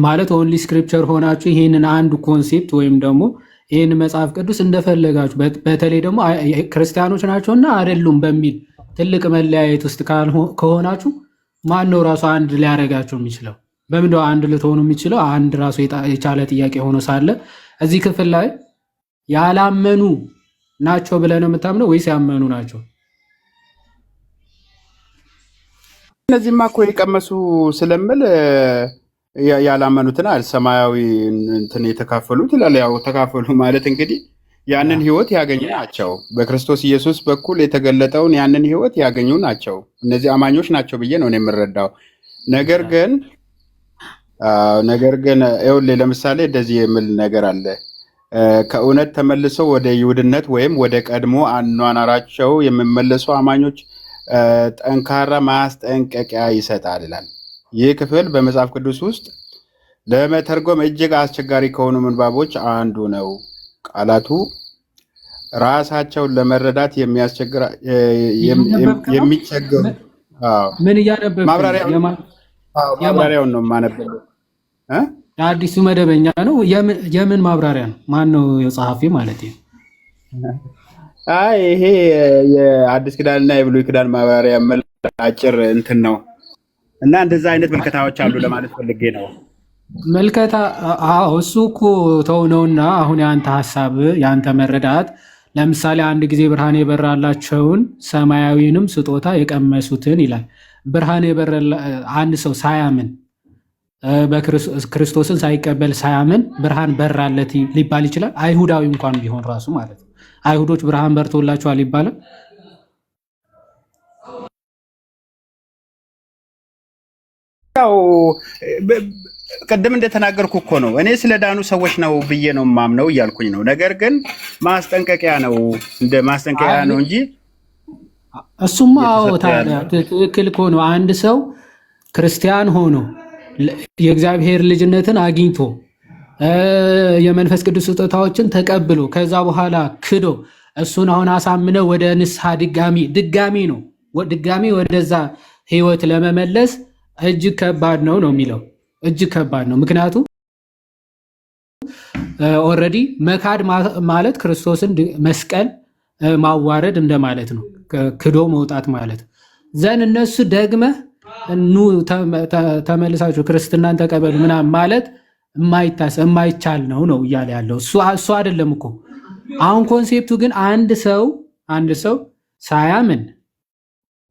ማለት ኦንሊ ስክሪፕቸር ሆናችሁ ይሄንን አንዱ ኮንሴፕት ወይም ደግሞ ይህን መጽሐፍ ቅዱስ እንደፈለጋችሁ በተለይ ደግሞ ክርስቲያኖች ናቸውና አይደሉም በሚል ትልቅ መለያየት ውስጥ ከሆናችሁ ማን ነው ራሱ አንድ ሊያደርጋቸው የሚችለው? በምንድነው አንድ ልትሆኑ የሚችለው? አንድ ራሱ የቻለ ጥያቄ ሆኖ ሳለ እዚህ ክፍል ላይ ያላመኑ ናቸው ብለህ ነው የምታምነው ወይስ ያመኑ ናቸው? እነዚህማ እኮ የቀመሱ ስለምል ያላመኑትን ሰማያዊ እንትን የተካፈሉት ይላል። ያው ተካፈሉ ማለት እንግዲህ ያንን ህይወት ያገኙ ናቸው። በክርስቶስ ኢየሱስ በኩል የተገለጠውን ያንን ህይወት ያገኙ ናቸው። እነዚህ አማኞች ናቸው ብዬ ነው የምረዳው። ነገር ግን ይኸውልህ ለምሳሌ እንደዚህ የሚል ነገር አለ። ከእውነት ተመልሰው ወደ ይሁድነት ወይም ወደ ቀድሞ አኗኗራቸው የሚመለሱ አማኞች ጠንካራ ማስጠንቀቂያ ይሰጣል ይላል። ይህ ክፍል በመጽሐፍ ቅዱስ ውስጥ ለመተርጎም እጅግ አስቸጋሪ ከሆኑ ምንባቦች አንዱ ነው። ቃላቱ ራሳቸውን ለመረዳት የሚቸገሩ ምን እያነበብክ ማብራሪያውን ነው የማነበው። የአዲሱ መደበኛ ነው። የምን ማብራሪያ ነው? ማን ነው የጸሐፊ ማለት ነው? ይሄ የአዲስ ኪዳንና የብሉይ ኪዳን ማብራሪያ አጭር እንትን ነው እና እንደዛ አይነት መልከታዎች አሉ ለማለት ፈልጌ ነው። መልከታ እሱ እኮ ተው ነውና፣ አሁን የአንተ ሀሳብ የአንተ መረዳት ለምሳሌ አንድ ጊዜ ብርሃን የበራላቸውን ሰማያዊንም ስጦታ የቀመሱትን ይላል። ብርሃን የበረላ አንድ ሰው ሳያምን ክርስቶስን ሳይቀበል ሳያምን ብርሃን በራለት ሊባል ይችላል? አይሁዳዊ እንኳን ቢሆን ራሱ ማለት ነው። አይሁዶች ብርሃን በርቶላቸዋል ይባላል? ያው ቅድም እንደተናገርኩ እኮ ነው እኔ ስለ ዳኑ ሰዎች ነው ብዬ ነው ማምነው እያልኩኝ ነው። ነገር ግን ማስጠንቀቂያ ነው እንደ ማስጠንቀቂያ ነው እንጂ እሱማ ታዲያ ትክክል እኮ ነው። አንድ ሰው ክርስቲያን ሆኖ የእግዚአብሔር ልጅነትን አግኝቶ የመንፈስ ቅዱስ ስጦታዎችን ተቀብሎ ከዛ በኋላ ክዶ እሱን አሁን አሳምነው ወደ ንስሐ ድጋሚ ወደዛ ህይወት ለመመለስ እጅግ ከባድ ነው የሚለው። እጅግ ከባድ ነው። ምክንያቱም ኦልሬዲ መካድ ማለት ክርስቶስን መስቀል ማዋረድ እንደማለት ነው። ክዶ መውጣት ማለት ዘን እነሱ ደግመህ ኑ ተመልሳችሁ ክርስትናን ተቀበሉ ምናምን ማለት የማይቻል ነው እያለ ያለው እሱ አይደለም እኮ። አሁን ኮንሴፕቱ ግን አንድ ሰው ሳያምን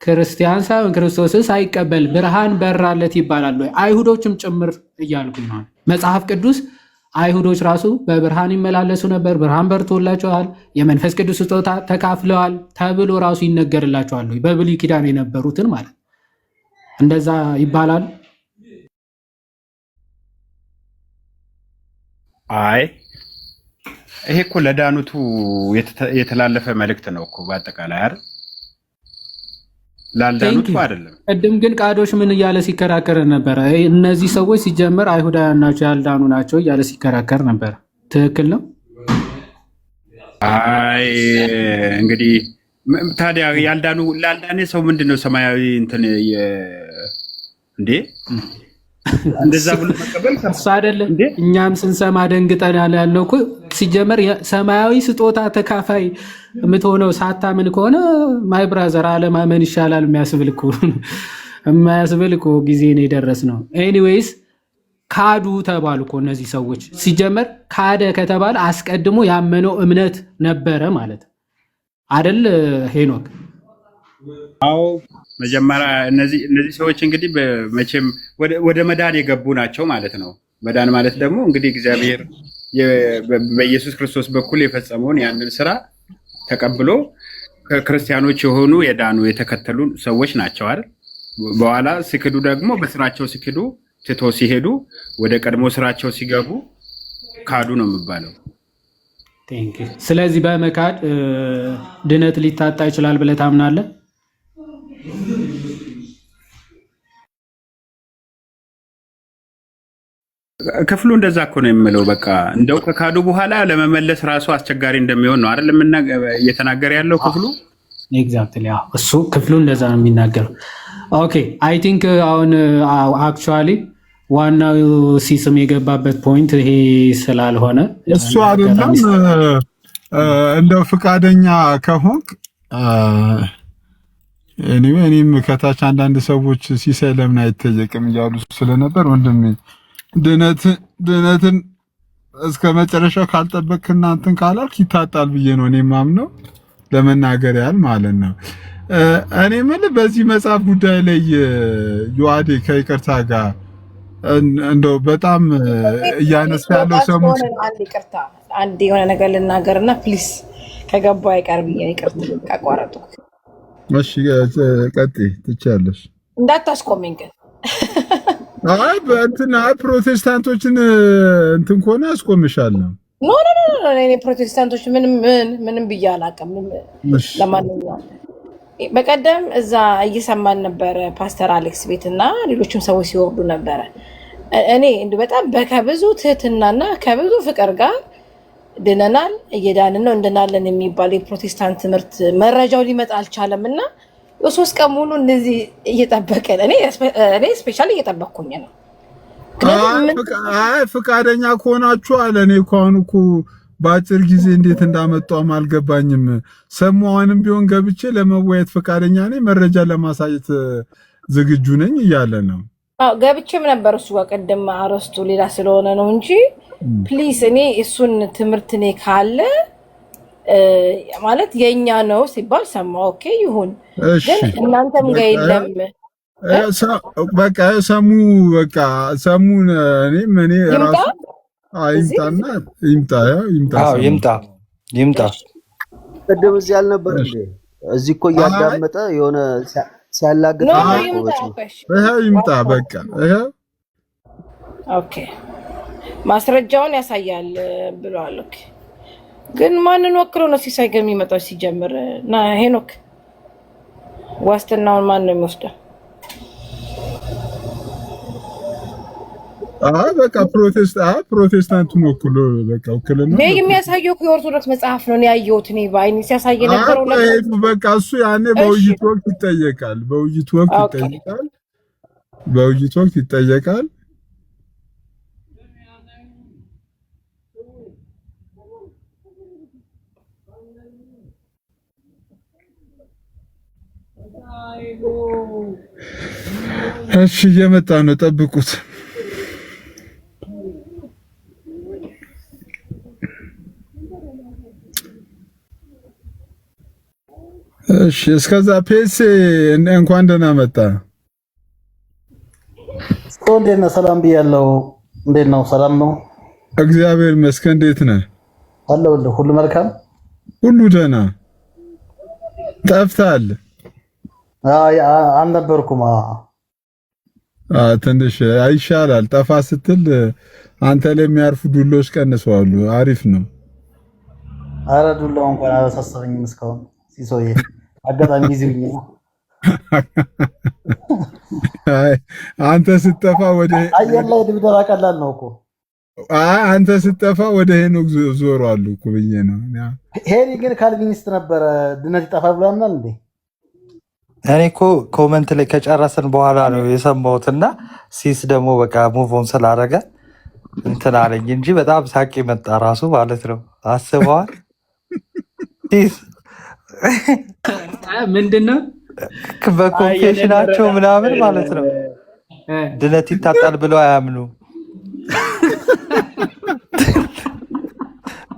ክርስቲያን ሳይሆን ክርስቶስን ሳይቀበል ብርሃን በራለት ይባላል ወይ? አይሁዶችም ጭምር እያልኩኝ ነው። መጽሐፍ ቅዱስ አይሁዶች ራሱ በብርሃን ይመላለሱ ነበር፣ ብርሃን በርቶላቸዋል፣ የመንፈስ ቅዱስ ስጦታ ተካፍለዋል ተብሎ ራሱ ይነገርላቸዋል። በብሉይ ኪዳን የነበሩትን ማለት እንደዛ ይባላል። አይ ይሄ እኮ ለዳኑቱ የተላለፈ መልእክት ነው እኮ በአጠቃላይ አይደል? ላልዳኑት አይደለም። ቅድም ግን ቃዶች ምን እያለ ሲከራከር ነበረ? እነዚህ ሰዎች ሲጀመር አይሁዳውያን ናቸው ያልዳኑ ናቸው እያለ ሲከራከር ነበረ። ትክክል ነው። አይ እንግዲህ ታዲያ ላልዳነ ሰው ምንድነው ሰማያዊ እንትን እንዴ እንደዛ ብሎ መቀበል እሱ አይደለም። እኛም ስንሰማ ደንግጠን ያለው እኮ ሲጀመር ሰማያዊ ስጦታ ተካፋይ የምትሆነው ሳታምን ከሆነ ማይ ብራዘር አለማመን ይሻላል የሚያስብል እኮ ጊዜ ነው የደረስነው። ኤኒዌይስ ካዱ ተባሉ እኮ እነዚህ ሰዎች። ሲጀመር ካደ ከተባለ አስቀድሞ ያመነው እምነት ነበረ ማለት አይደል ሄኖክ? አዎ መጀመሪያ እነዚህ ሰዎች እንግዲህ መቼም ወደ መዳን የገቡ ናቸው ማለት ነው። መዳን ማለት ደግሞ እንግዲህ እግዚአብሔር በኢየሱስ ክርስቶስ በኩል የፈጸመውን ያንን ስራ ተቀብሎ ክርስቲያኖች የሆኑ የዳኑ የተከተሉ ሰዎች ናቸው አይደል? በኋላ ሲክዱ ደግሞ በስራቸው ሲክዱ ትቶ ሲሄዱ ወደ ቀድሞ ስራቸው ሲገቡ ካዱ ነው የሚባለው። ስለዚህ በመካድ ድነት ሊታጣ ይችላል ብለህ ታምናለህ? ክፍሉ እንደዛ እኮ ነው የሚለው። በቃ እንደው ከካዱ በኋላ ለመመለስ ራሱ አስቸጋሪ እንደሚሆን ነው አይደል እየተናገረ ያለው ክፍሉ። ኤግዛክትሊ እሱ ክፍሉ እንደዛ ነው የሚናገረው። ኦኬ አይ ቲንክ አሁን አክቹዋሊ ዋናው ሲስም የገባበት ፖይንት ይሄ ስላልሆነ እሱ አይደለም። እንደው ፍቃደኛ ከሆንክ እኔም ከታች አንዳንድ ሰዎች ሲሳይ ለምን አይጠየቅም እያሉ ስለነበር ወንድሜ ድነትን እስከ መጨረሻው ካልጠበቅክና እንትን ካላልክ ይታጣል ብዬ ነው እኔ ማምነው ለመናገር ያህል ማለት ነው። እኔ ምን በዚህ መጽሐፍ ጉዳይ ላይ ዮአዴ ከይቅርታ ጋር እንደው በጣም እያነሳ ያለው ሰሞኑን አንድ ይቅርታ አንድ የሆነ ነገር ልናገርና ፕሊስ ከገባው አይቀር ብዬ ይቅርታ ካቋረጡ። እሺ ቀጥይ ትችያለሽ። እንዳታስቆመኝ ግን አይ በእንትና ፕሮቴስታንቶችን እንትን ከሆነ አስቆምሻለሁ። ኖ እኔ ፕሮቴስታንቶች ምንም ብዬ አላውቅም። ለማንኛውም በቀደም እዛ እየሰማን ነበረ ፓስተር አሌክስ ቤትና ሌሎችም ሰዎች ሲወርዱ ነበረ። እኔ እንዲሁ በጣም ከብዙ ትህትናና ከብዙ ፍቅር ጋር ድነናል እየዳንን ነው እንድናለን የሚባል የፕሮቴስታንት ትምህርት መረጃው ሊመጣ አልቻለም እና የ3 ቀን ሙሉ እንደዚህ እየጠበቀን እኔ ስፔሻሊ እየጠበቅኩኝ ነው። አይ ፍቃደኛ ከሆናችሁ አለ። እኔ እንኳን እኮ በአጭር ጊዜ እንዴት እንዳመጣውም አልገባኝም። ሰሞኑንም ቢሆን ገብቼ ለመወያየት ፍቃደኛ ነኝ፣ መረጃ ለማሳየት ዝግጁ ነኝ እያለ ነው። ገብቼም ነበር እሱ ጋር ቅድም አረስቱ ሌላ ስለሆነ ነው እንጂ ፕሊስ እኔ እሱን ትምህርት እኔ ካለ ማለት የኛ ነው ሲባል ሰማ። ኦኬ ይሁን፣ ግን እናንተም ጋር የለም በቃ ሰሙ በቃ ሰሙን እኔ ራሱ ይምጣ። ቅድም እዚህ አልነበር እንዴ? እዚህ እኮ እያዳመጠ የሆነ ሲያላግጥ ይምጣ በቃ ይሄው። ኦኬ ማስረጃውን ያሳያል ብለዋል። ኦኬ ግን ማንን ወክሎ ነው ሲሳይ ጋር የሚመጣው? ሲጀምር ና ሄኖክ ዋስትናውን ማን ነው የሚወስደው? በቃ ፕሮቴስታንቱን ወክሎ በቃ ወክልና የሚያሳየው የኦርቶዶክስ መጽሐፍ ነው ያየሁት እኔ ባይኔ ሲያሳይ ነበረው። በቃ እሱ ያኔ በውይይት ወቅት ይጠየቃል። እሺ እየመጣ ነው፣ ጠብቁት። እሺ እስከዛ ፔስ እንኳን ደህና መጣ። እንዴት ነህ? ሰላም ብያለሁ። እንዴት ነው? ሰላም ነው? እግዚአብሔር ይመስገን። እንዴት ነህ? አለሁልህ። ሁሉ መልካም፣ ሁሉ ደህና። ጠፍተሃል? አልነበርኩም። ትንሽ አይሻላል። ጠፋ ስትል አንተ ላይ የሚያርፉ ዱሎች ቀንሰዋሉ። አሪፍ ነው። አረ ዱላው እንኳን አላሳሰበኝም እስካሁን። ሲሶዬ አጋጣሚ ጊዜ ነው። አንተ ስትጠፋ ወደ አየር ላይ ድብደባ ቀላል ነው እኮ። አንተ ስትጠፋ ወደ ሄኖክ ዞሯሉ እኮ ብዬ ነው። ሄኒ ግን ካልቪኒስት ነበረ። ድነት ይጠፋ ብሏናል እንዴ? እኔ እኮ ኮመንት ላይ ከጨረስን በኋላ ነው የሰማሁትና ሲስ ደግሞ በቃ ሙቭ-ኦን ስላደረገ እንትን አለኝ እንጂ በጣም ሳቂ መጣ ራሱ ማለት ነው። አስበዋል ሲስ ምንድነው በኮንፌሽናቸው ምናምን ማለት ነው ድነት ይታጣል ብለው አያምኑ።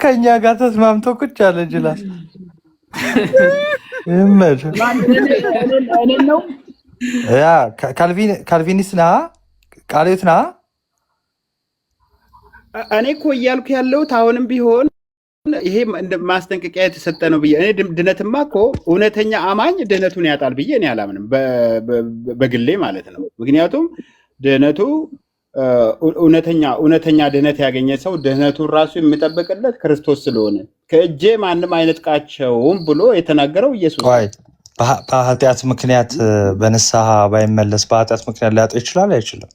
ከኛ ጋር ተስማምቶ ቁጭ ያለ ጅላስ ካልቪኒስት ና ቃሌት ና። እኔ እኮ እያልኩ ያለሁት አሁንም ቢሆን ይሄ ማስጠንቀቂያ የተሰጠ ነው ብዬ እኔ ድነትማ እኮ እውነተኛ አማኝ ድህነቱን ያጣል ብዬ እኔ አላምንም፣ በግሌ ማለት ነው። ምክንያቱም ድህነቱ እውነተኛ ድህነት ያገኘ ሰው ድህነቱን ራሱ የሚጠብቅለት ክርስቶስ ስለሆነ ከእጄ ማንም አይነጥቃቸውም ብሎ የተናገረው ኢየሱስ። በኃጢአት ምክንያት በንስሐ ባይመለስ በኃጢአት ምክንያት ሊያጣ ይችላል አይችልም?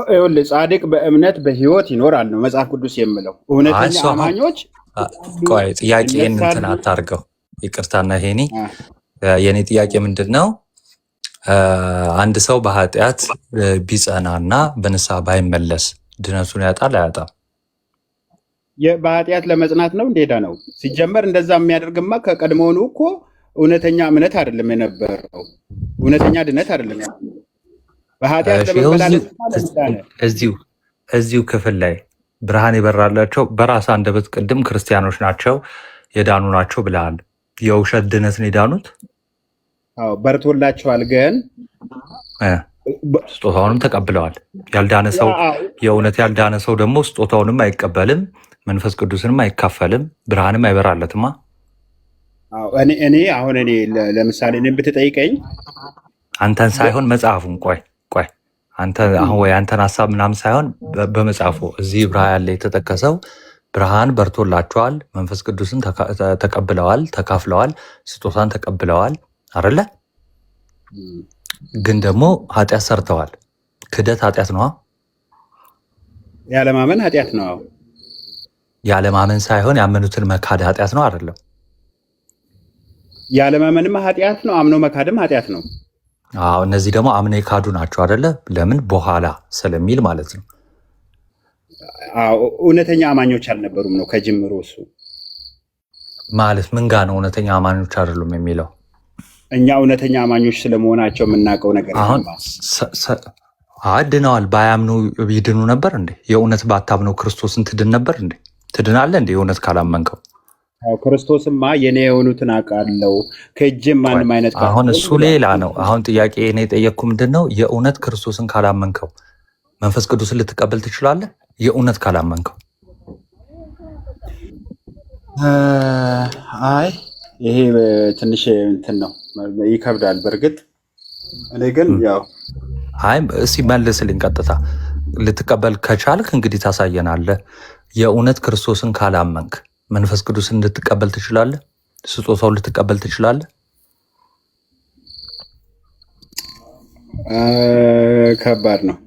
ይኸውልህ ጻድቅ በእምነት በህይወት ይኖራል ነው መጽሐፍ ቅዱስ የሚለው። እውነተኛ አማኞች ቆይ ጥያቄን እንትን አታርገው፣ ይቅርታና ሄኒ የኔ ጥያቄ ምንድን ነው? አንድ ሰው በኃጢአት ቢጸናና በንስሐ ባይመለስ ድነቱን ያጣል አያጣም? በኃጢአት ለመጽናት ነው እንደሄዳ ነው ሲጀመር። እንደዛ የሚያደርግማ ከቀድሞውኑ እኮ እውነተኛ እምነት አይደለም የነበረው፣ እውነተኛ ድነት አይደለም ያለው። በኃጢአት ለመመላለስ ማለት ዳነ። እዚሁ ክፍል ላይ ብርሃን የበራላቸው በራስ አንደበት ቅድም ክርስቲያኖች ናቸው የዳኑ ናቸው ብለሃል። የውሸት ድነት ነው የዳኑት? አዎ በርቶላቸዋል፣ ግን ስጦታውንም ተቀብለዋል። ያልዳነ ሰው የእውነት ያልዳነ ሰው ደግሞ ስጦታውንም አይቀበልም፣ መንፈስ ቅዱስንም አይካፈልም፣ ብርሃንም አይበራለትማ። እኔ አሁን ለምሳሌ እኔን ብትጠይቀኝ አንተን ሳይሆን መጽሐፉን ቆይ አንተ አሁን ወይ አንተን ሀሳብ ምናምን ሳይሆን በመጽሐፉ እዚህ ዕብራውያን ላይ የተጠቀሰው ብርሃን በርቶላቸዋል፣ መንፈስ ቅዱስን ተቀብለዋል፣ ተካፍለዋል፣ ስጦታን ተቀብለዋል አይደለ? ግን ደግሞ ኃጢአት ሰርተዋል። ክደት ኃጢአት ነዋ። ያለማመን ኃጢአት ነው። ያለማመን ሳይሆን ያመኑትን መካድ ኃጢአት ነው አይደለም? ያለማመንም ኃጢአት ነው፣ አምኖ መካድም ኃጢአት ነው። አዎ እነዚህ ደግሞ አምነው የካዱ ናቸው አይደለ? ለምን? በኋላ ስለሚል ማለት ነው። እውነተኛ አማኞች አልነበሩም ነው ከጅምሮ። እሱ ማለት ምን ጋር ነው እውነተኛ አማኞች አይደሉም የሚለው? እኛ እውነተኛ አማኞች ስለመሆናቸው የምናውቀው ነገር አሁን ድነዋል። ባያምኑ ይድኑ ነበር እንዴ? የእውነት ባታምነው ክርስቶስን ትድን ነበር እንዴ? ትድናለህ እንዴ የእውነት ካላመንከው? ክርስቶስማ የኔ የሆኑትን አውቃለሁ ከእጅም ማንም አይነት። አሁን እሱ ሌላ ነው። አሁን ጥያቄ እኔ የጠየቅኩ ምንድን ነው፣ የእውነት ክርስቶስን ካላመንከው መንፈስ ቅዱስን ልትቀበል ትችላለህ? የእውነት ካላመንከው? አይ ይሄ ትንሽ እንትን ነው፣ ይከብዳል። በእርግጥ እኔ ግን ያው እስኪ መልስልኝ ቀጥታ። ልትቀበል ከቻልክ እንግዲህ ታሳየናለህ። የእውነት ክርስቶስን ካላመንክ መንፈስ ቅዱስን ልትቀበል ትችላለህ? ስጦታውን ልትቀበል ትችላለህ? ከባድ ነው።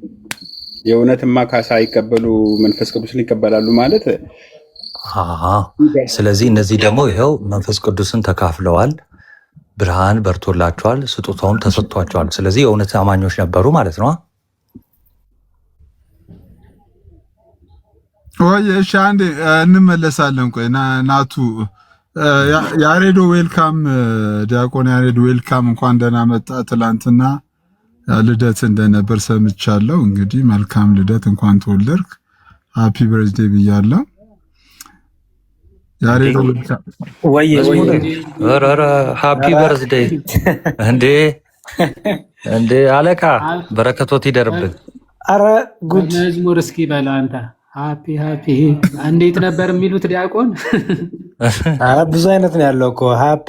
የእውነትማ ካሳ ይቀበሉ መንፈስ ቅዱስን ይቀበላሉ ማለት። ስለዚህ እነዚህ ደግሞ ይኸው መንፈስ ቅዱስን ተካፍለዋል፣ ብርሃን በርቶላቸዋል፣ ስጦታውም ተሰጥቷቸዋል። ስለዚህ የእውነት አማኞች ነበሩ ማለት ነው። ወይ እሺ፣ አንዴ እንመለሳለን። ቆይ ናቱ ያሬዶ ዌልካም፣ ዲያቆን ያሬዶ ዌልካም፣ እንኳን ደህና መጣ። ትላንትና ልደት እንደነበር ሰምቻለሁ። እንግዲህ መልካም ልደት፣ እንኳን ተወለድክ፣ ሃፒ በርዝዴ ብያለሁ። ያሬዶ ዌልካም። ሃፒ በርዝዴ እንዴ አለቃ፣ በረከቶት ይደርብን። አረ ጉድ መዝሙር እስኪ በላ አንተ። ሃፒ እንዴት ነበር የሚሉት ዲያቆን? ብዙ አይነት ነው ያለው እኮ። ሃፒ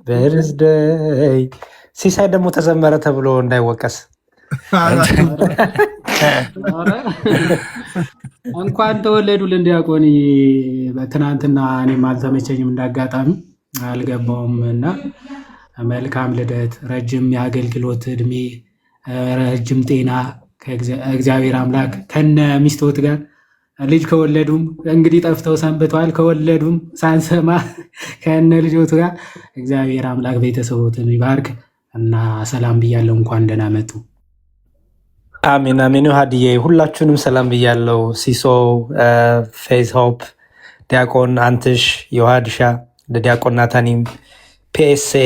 በርዝደይ ሲሳይ ደግሞ ተዘመረ ተብሎ እንዳይወቀስ እንኳን ተወለዱልን ዲያቆን። ትናንትና እኔም አልተመቸኝም፣ እንዳጋጣሚ አልገባውም እና መልካም ልደት፣ ረጅም የአገልግሎት እድሜ፣ ረጅም ጤና ከእግዚአብሔር አምላክ ከነ ሚስቶት ጋር ልጅ ከወለዱም እንግዲህ ጠፍተው ሰንብተዋል። ከወለዱም ሳንሰማ ከነ ልጆቱ ጋር እግዚአብሔር አምላክ ቤተሰቦትን ይባርክ እና ሰላም ብያለሁ። እንኳን ደህና መጡ። አሜን አሜን። ሀዲዬ ሁላችሁንም ሰላም ብያለሁ። ሲሶ፣ ፌዝ ሆፕ፣ ዲያቆን አንትሽ፣ የውሃድሻ፣ ለዲያቆን ናታኒም፣ ፒኤስኤ፣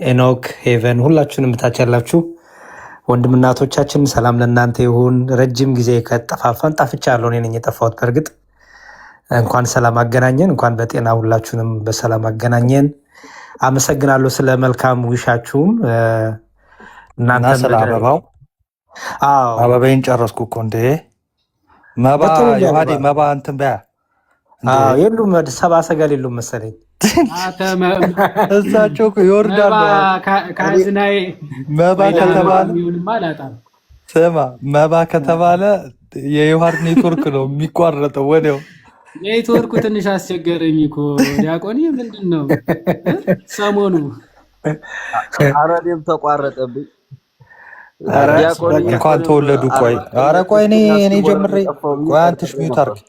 ኤኖክ፣ ሄቨን፣ ሁላችሁንም ብታች ያላችሁ ወንድም እናቶቻችን ሰላም ለእናንተ ይሁን። ረጅም ጊዜ ከጠፋፋን ጠፍቻለሁ። እኔ ነኝ የጠፋሁት። በእርግጥ እንኳን ሰላም አገናኘን። እንኳን በጤና ሁላችሁንም በሰላም አገናኘን። አመሰግናለሁ ስለ መልካም ዊሻችሁም። እና ስለ አበባው አበባይን ጨረስኩ እኮ እንዴ። መባ ዮሐዴ መባ እንትን በያ የሉም፣ ሰባ ሰገል የሉም መሰለኝ። እሳቸው ይወርዳሉ። መባ ከተባለ የዮሐድ ኔትወርክ ነው የሚቋረጠው ወዲያው። ኔትወርኩ ትንሽ አስቸገረኝ እኮ ዲያቆን። ምንድን ነው ሰሞኑ? አረዴም ተቋረጠብኝ። እንኳን ተወለዱ። ቆይ ኧረ ቆይ እኔ ጀምሬ ቆይ አንተሽ ሚዩት አድርግ።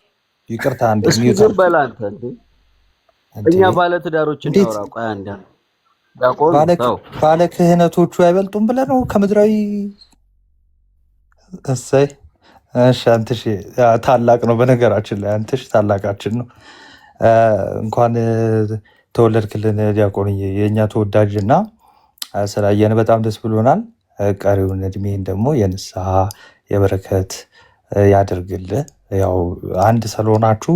ይቅርታ አንዴ ሚዩት አድርግ። በላንተ እንዴ እኛ ባለ ትዳሮች እናውራ። ቆይ አንዴ ባለ ክህነቶቹ አይበልጡም ብለህ ነው ከምድራዊ? እሰይ እሺ። አንተሽ ታላቅ ነው በነገራችን ላይ አንተሽ ታላቃችን ነው። እንኳን ተወለድክልን ዲያቆንዬ፣ የእኛ ተወዳጅ እና ስላየን በጣም ደስ ብሎናል። ቀሪውን እድሜን ደግሞ የንስሐ የበረከት ያደርግልህ። ያው አንድ ስለሆናችሁ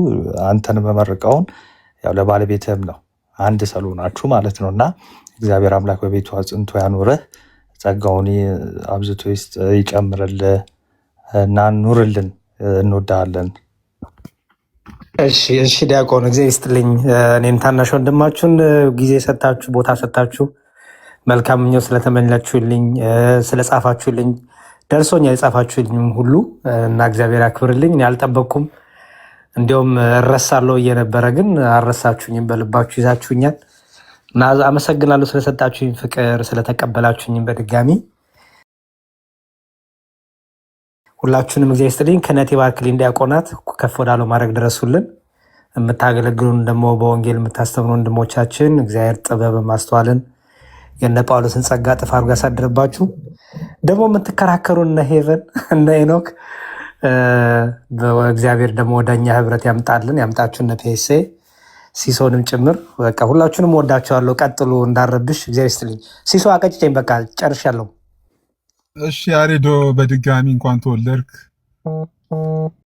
አንተን መመርቀውን ያው ለባለቤትህም ነው አንድ ስለሆናችሁ ማለት ነው እና እግዚአብሔር አምላክ በቤቱ አጽንቶ ያኑርህ፣ ጸጋውን አብዝቶ ይጨምርልህ እና ኑርልን። እንወዳለን። እሺ ዲያቆን እግዚአብሔር ይስጥልኝ። እኔም ታናሽ ወንድማችሁን ጊዜ ሰጣችሁ ቦታ ሰጣችሁ መልካም ምኞት ስለተመኛችሁልኝ ስለጻፋችሁልኝ ደርሶኛል የጻፋችሁልኝም ሁሉ እና እግዚአብሔር ያክብርልኝ። እኔ አልጠበቅኩም፣ እንዲያውም እረሳለሁ እየነበረ ግን አልረሳችሁኝም፣ በልባችሁ ይዛችሁኛል እና አመሰግናለሁ ስለሰጣችሁኝ ፍቅር ስለተቀበላችሁኝም በድጋሚ ሁላችሁንም እግዚአብሔር ይስጥልኝ። ክህነት ይባርክልኝ። ዲያቆናት ከፍ ወዳለው ማድረግ ድረሱልን። የምታገለግሉን ደግሞ በወንጌል የምታስተምሩ ወንድሞቻችን እግዚአብሔር ጥበብ ማስተዋልን የነ ጳውሎስን ጸጋ ጥፍ አድርጎ ያሳድርባችሁ። ደግሞ የምትከራከሩ እነ ሄቨን እነ ኤኖክ እግዚአብሔር ደግሞ ወደኛ ህብረት ያምጣችሁ። እነ ፒኤስኤ ሲሶንም ጭምር በቃ ሁላችሁንም ወዳችኋለሁ። ቀጥሉ እንዳረብሽ። እግዚአብሔር ይስጥልኝ። ሲሶ አቀጭጨኝ። በቃ ጨርሻለሁ። እሺ ያሬዶ በድጋሚ እንኳን ተወለድክ።